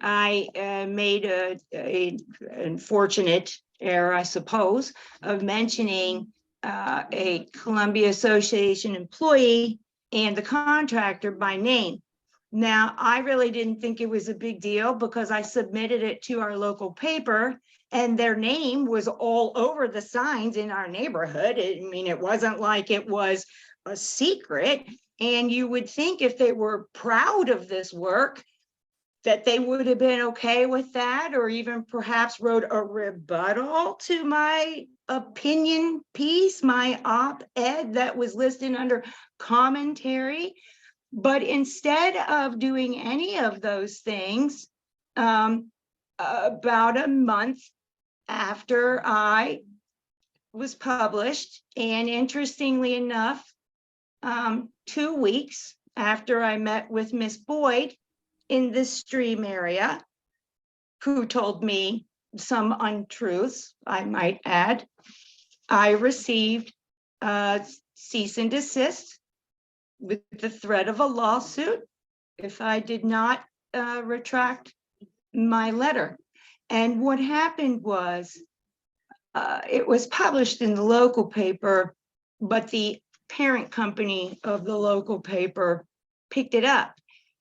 I made an unfortunate error, I suppose, of mentioning a Columbia Association employee and the contractor by name. Now, I really didn't think it was a big deal because I submitted it to our local paper and their name was all over the signs in our neighborhood. I mean, it wasn't like it was a secret. And you would think if they were proud of this work, that they would have been okay with that, or even perhaps wrote a rebuttal to my opinion piece, my op-ed that was listed under commentary. But instead of doing any of those things, about a month after I was published, and interestingly enough, 2 weeks after I met with Miss Boyd in this stream area, who told me some untruths, I might add, I received a cease and desist with the threat of a lawsuit if I did not retract my letter. And what happened was, it was published in the local paper, but the parent company of the local paper picked it up.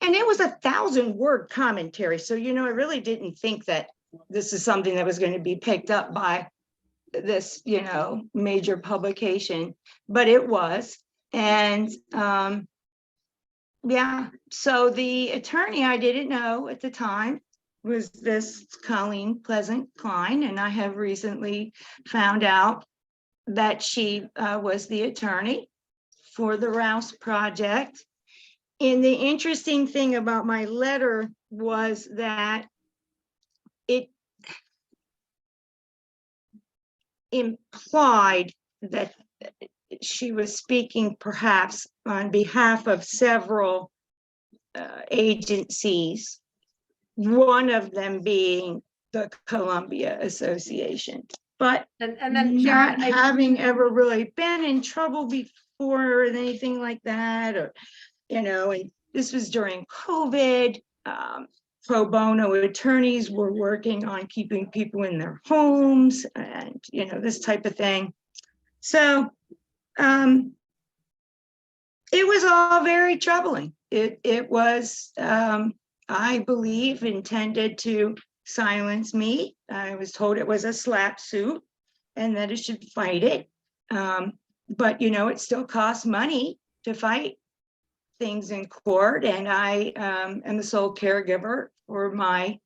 And it was 1,000-word commentary. So, you know, I really didn't think that this is something that was going to be picked up by this, you know, major publication, but it was. And yeah, so the attorney I didn't know at the time was this Colleen Pleasant Klein, and I have recently found out that she was the attorney for the Rouse project. And the interesting thing about my letter was that it implied that she was speaking perhaps on behalf of several agencies, one of them being the Columbia Association. But And then Sharon, not having ever really been in trouble before or anything like that, or, you know, and this was during COVID. Pro bono attorneys were working on keeping people in their homes and, you know, this type of thing. So it was all very troubling. It was, I believe, intended to silence me. I was told it was a slap suit and that it should fight it. But, you know, it still costs money to fight things in court. And I am the sole caregiver for my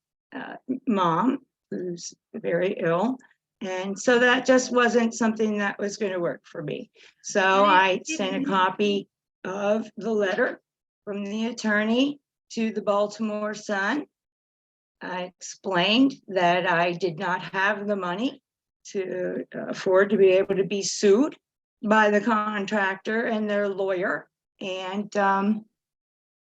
mom, who's very ill. And so that just wasn't something that was going to work for me. So I sent a copy of the letter from the attorney to the Baltimore Sun. I explained that I did not have the money to afford to be able to be sued by the contractor and their lawyer. And,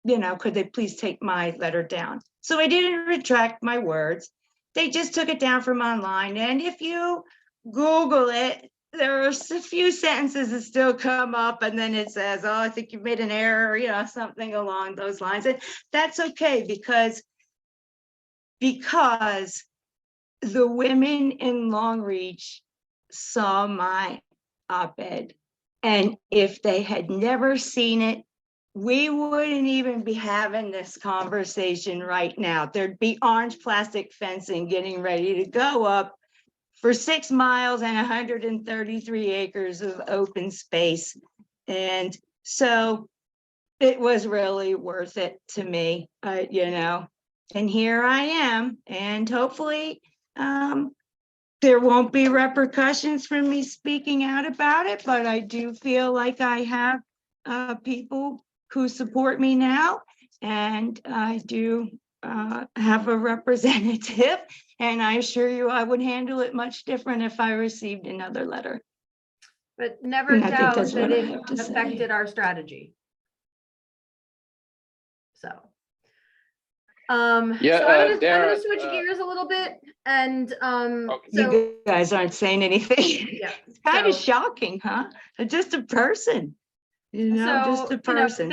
you know, could they please take my letter down? So I didn't retract my words. They just took it down from online. And if you Google it, there are a few sentences that still come up, and then it says, oh, I think you've made an error, you know, something along those lines. And that's okay, because the women in Longreach saw my op-ed. And if they had never seen it, we wouldn't even be having this conversation right now. There'd be orange plastic fencing getting ready to go up for 6 miles and 133 acres of open space. And so it was really worth it to me, you know, and here I am. And hopefully there won't be repercussions from me speaking out about it, but I do feel like I have people who support me now, and I do have a representative, and I assure you I would handle it much different if I received another letter. But never And I think doubt that's that what I it have to say. affected our strategy. So. Yeah, so I'm Dara, gonna switch gears a little bit, and okay. so You guys aren't saying anything. yeah, It's kind of so- shocking, huh? Just a person, you know, just a you know, person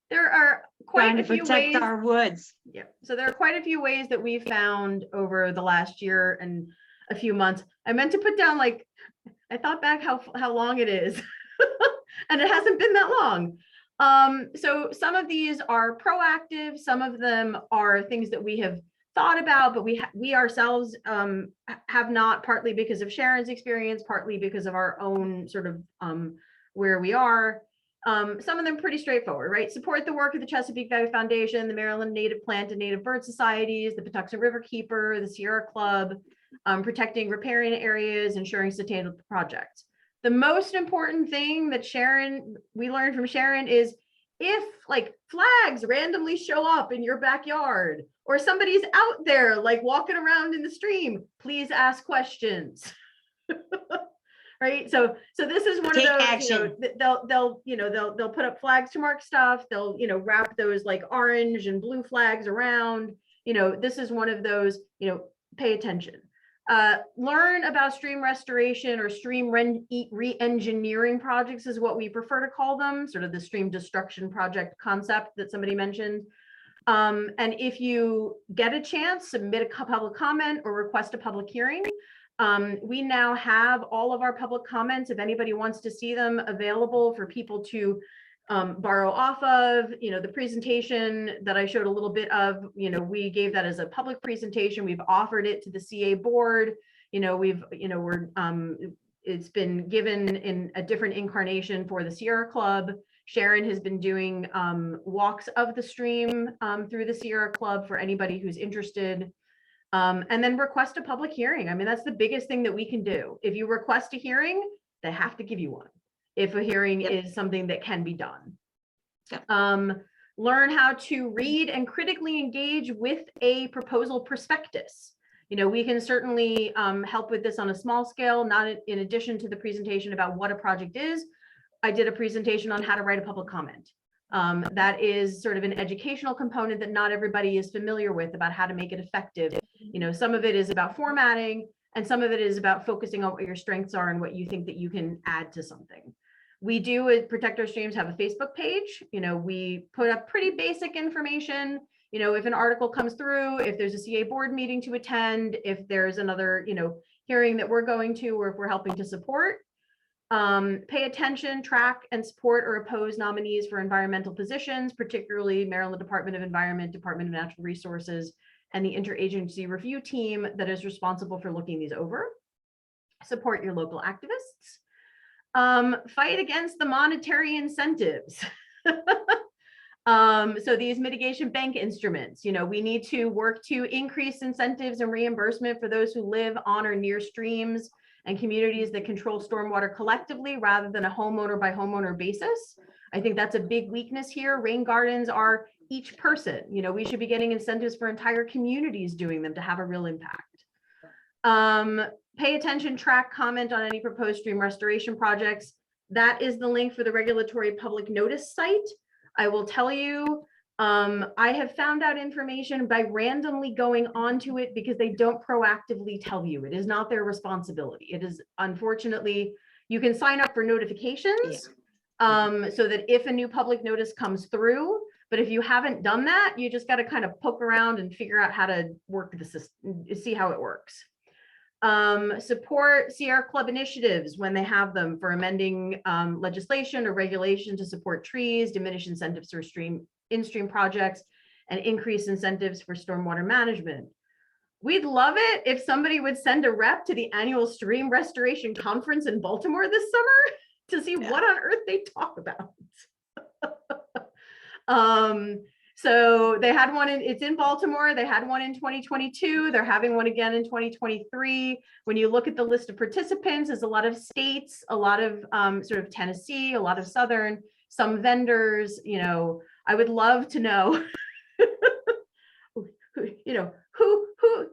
there are quite trying to a few protect ways. our woods. Yeah, so there are quite a few ways that we found over the last year and a few months. I meant to put down, like, I thought back how long it is, and it hasn't been that long. So some of these are proactive, some of them are things that we have thought about, but we ourselves have not, partly because of Sharon's experience, partly because of our own sort of where we are. Some of them pretty straightforward, right? Support the work of the Chesapeake Bay Foundation, the Maryland Native Plant and Native Bird Societies, the Patuxent River Keeper, the Sierra Club, protecting riparian areas, ensuring sustainable projects. The most important thing that we learned from Sharon is, if like flags randomly show up in your backyard, or somebody's out there like walking around in the stream, please ask questions. Right, so this is one Take of those action. they'll put up flags to mark stuff, they'll wrap those like orange and blue flags around. This is one of those, pay attention. Learn about stream restoration or stream re-engineering projects is what we prefer to call them, sort of the stream destruction project concept that somebody mentioned. And if you get a chance, submit a public comment or request a public hearing. We now have all of our public comments, if anybody wants to see them, available for people to borrow off of. The presentation that I showed a little bit of, we gave that as a public presentation. We've offered it to the CA board. It's been given in a different incarnation for the Sierra Club. Sharon has been doing walks of the stream through the Sierra Club for anybody who's interested. And then request a public hearing. I mean, that's the biggest thing that we can do. If you request a hearing, they have to give you one, if a hearing is something that can be done. Learn how to read and critically engage with a proposal prospectus. We can certainly help with this on a small scale, not in addition to the presentation about what a project is. I did a presentation on how to write a public comment. That is sort of an educational component that not everybody is familiar with about how to make it effective. Some of it is about formatting, and some of it is about focusing on what your strengths are and what you think that you can add to something. We do at Protect Our Streams have a Facebook page. We put up pretty basic information. If an article comes through, if there's a CA board meeting to attend, if there's another, hearing that we're going to, or if we're helping to support. Pay attention, track, and support or oppose nominees for environmental positions, particularly Maryland Department of Environment, Department of Natural Resources, and the interagency review team that is responsible for looking these over. Support your local activists. Fight against the monetary incentives. So these mitigation bank instruments, we need to work to increase incentives and reimbursement for those who live on or near streams and communities that control stormwater collectively rather than a homeowner by homeowner basis. I think that's a big weakness here. Rain gardens are each person. We should be getting incentives for entire communities doing them to have a real impact. Pay attention, track, comment on any proposed stream restoration projects. That is the link for the regulatory public notice site. I will tell you, I have found out information by randomly going onto it because they don't proactively tell you. It is not their responsibility. It is, unfortunately, you can sign up for notifications so that if a new public notice comes through, but if you haven't done that, you just got to kind of poke around and figure out how to work the system, see how it works. Support Sierra Club initiatives when they have them for amending legislation or regulation to support trees, diminish incentives for in-stream projects, and increase incentives for stormwater management. We'd love it if somebody would send a rep to the annual Stream Restoration Conference in Baltimore this summer to see what on earth they talk about. So they had one it's in Baltimore. They had one in 2022. They're having one again in 2023. When you look at the list of participants, there's a lot of states, a lot of sort of Tennessee, a lot of Southern, some vendors. I would love to know, who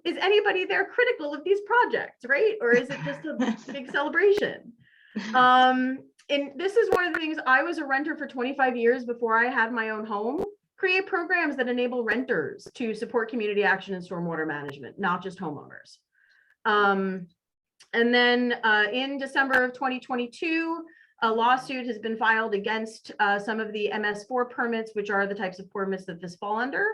is anybody there critical of these projects, right? Or is it just a big celebration? And this is one of the things, I was a renter for 25 years before I had my own home. Create programs that enable renters to support community action in stormwater management, not just homeowners. And then in December of 2022, a lawsuit has been filed against some of the MS4 permits, which are the types of permits that this fall under.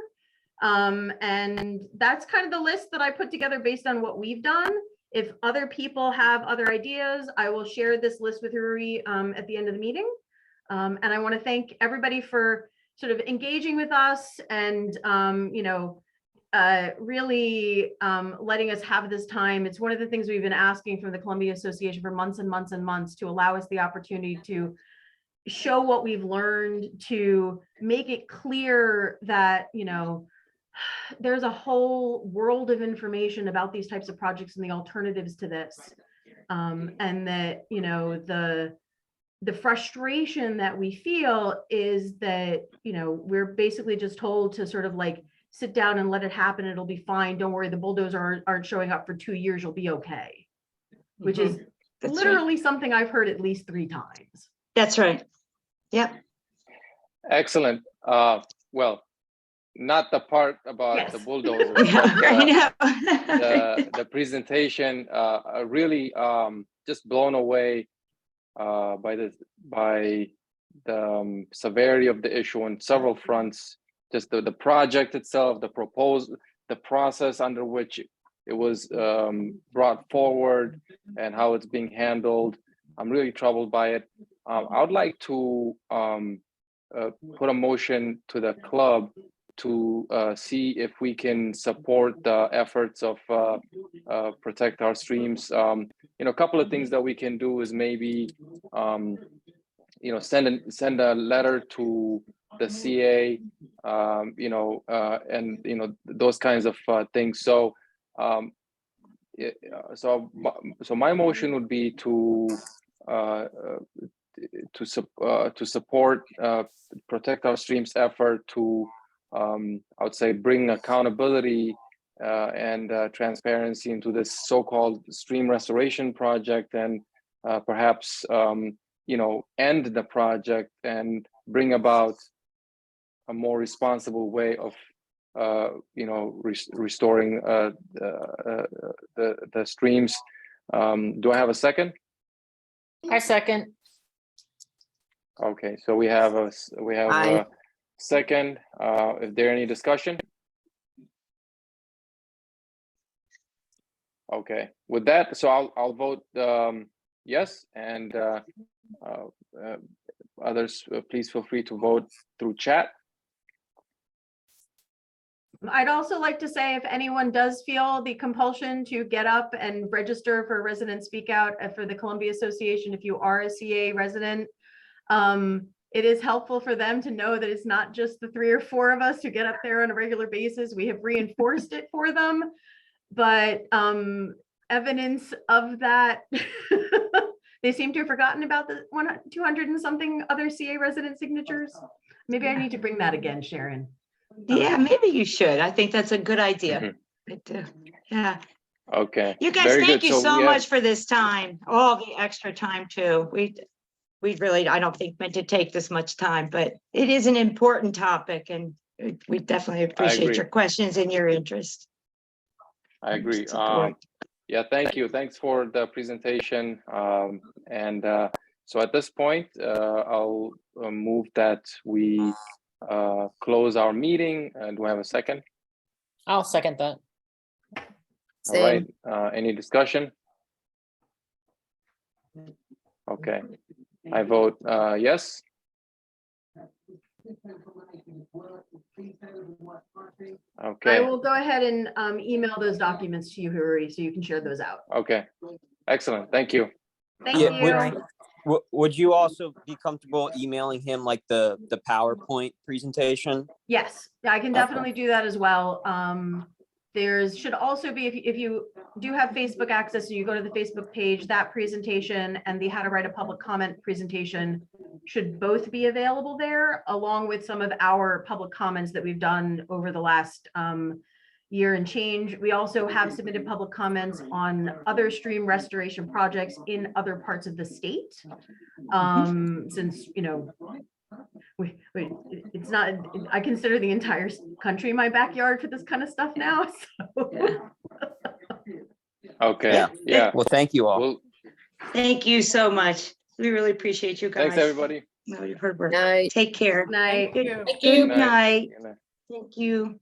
And that's kind of the list that I put together based on what we've done. If other people have other ideas, I will share this list with Ruri at the end of the meeting. And I want to thank everybody for sort of engaging with us and, really letting us have this time. It's one of the things we've been asking from the Columbia Association for months and months and months, to allow us the opportunity to show what we've learned, to make it clear that, there's a whole world of information about these types of projects and the alternatives to this. And that, the frustration that we feel is that, we're basically just told to sort of like sit down and let it happen. It'll be fine. Don't worry. The bulldozers aren't showing up for 2 years. You'll be okay. Which is literally something I've heard at least 3 times. That's right. Yep. Excellent. Well, not the part about the bulldozer. The presentation, really just blown away by the severity of the issue on several fronts. Just the project itself, the process under which it was brought forward, and how it's being handled. I'm really troubled by it. I would like to put a motion to the club to see if we can support the efforts of Protect Our Streams. A couple of things that we can do is maybe send a letter to the CA, and those kinds of things. So so my motion would be to to support Protect Our Streams effort to, I would say, bring accountability and transparency into this so-called stream restoration project, and perhaps end the project and bring about a more responsible way of restoring the streams. Do I have a second? I second. Okay, so we have a second. Is there any discussion? Okay, with that, so I'll vote yes, and others, please feel free to vote through chat. I'd also like to say, if anyone does feel the compulsion to get up and register for resident speak out for the Columbia Association, if you are a CA resident, it is helpful for them to know that it's not just the 3 or 4 of us who get up there on a regular basis. We have reinforced it for them, but evidence of that, they seem to have forgotten about the 200 and something other CA resident signatures. Maybe I need to bring that again, Sharon. Yeah, maybe you should. I think that's a good idea. Yeah. Okay. You guys, very thank good. you So so we much for this time, all the extra time too. We really, I don't think meant to take this much time, but it is an important topic, and we definitely appreciate agree. your questions and your interest. I agree. Support. Yeah, thank you. Thanks for the presentation. So at this point, I'll move that we close our meeting. Do I have a second? I'll second that. All right. Any discussion? Okay. I vote yes. Okay. I will go ahead and email those documents to you, Huri, so you can share those out. Okay. Excellent. Thank you. Thank Yeah, you. Would you also be comfortable emailing him like the PowerPoint presentation? Yes, I can definitely do that as well. There's should also be, if you do have Facebook access, you go to the Facebook page, that presentation and the how to write a public comment presentation should both be available there, along with some of our public comments that we've done over the last year and change. We also have submitted public comments on other stream restoration projects in other parts of the state. Since, it's not, I consider the entire country my backyard for this kind of stuff now. So. Okay. Yeah. Well, thank you all. Well, Thank you so much. We really appreciate you guys. thanks, everybody. No, you've heard work. Night. Take care. Night. Thank you. Good Good night. Good night. Thank you.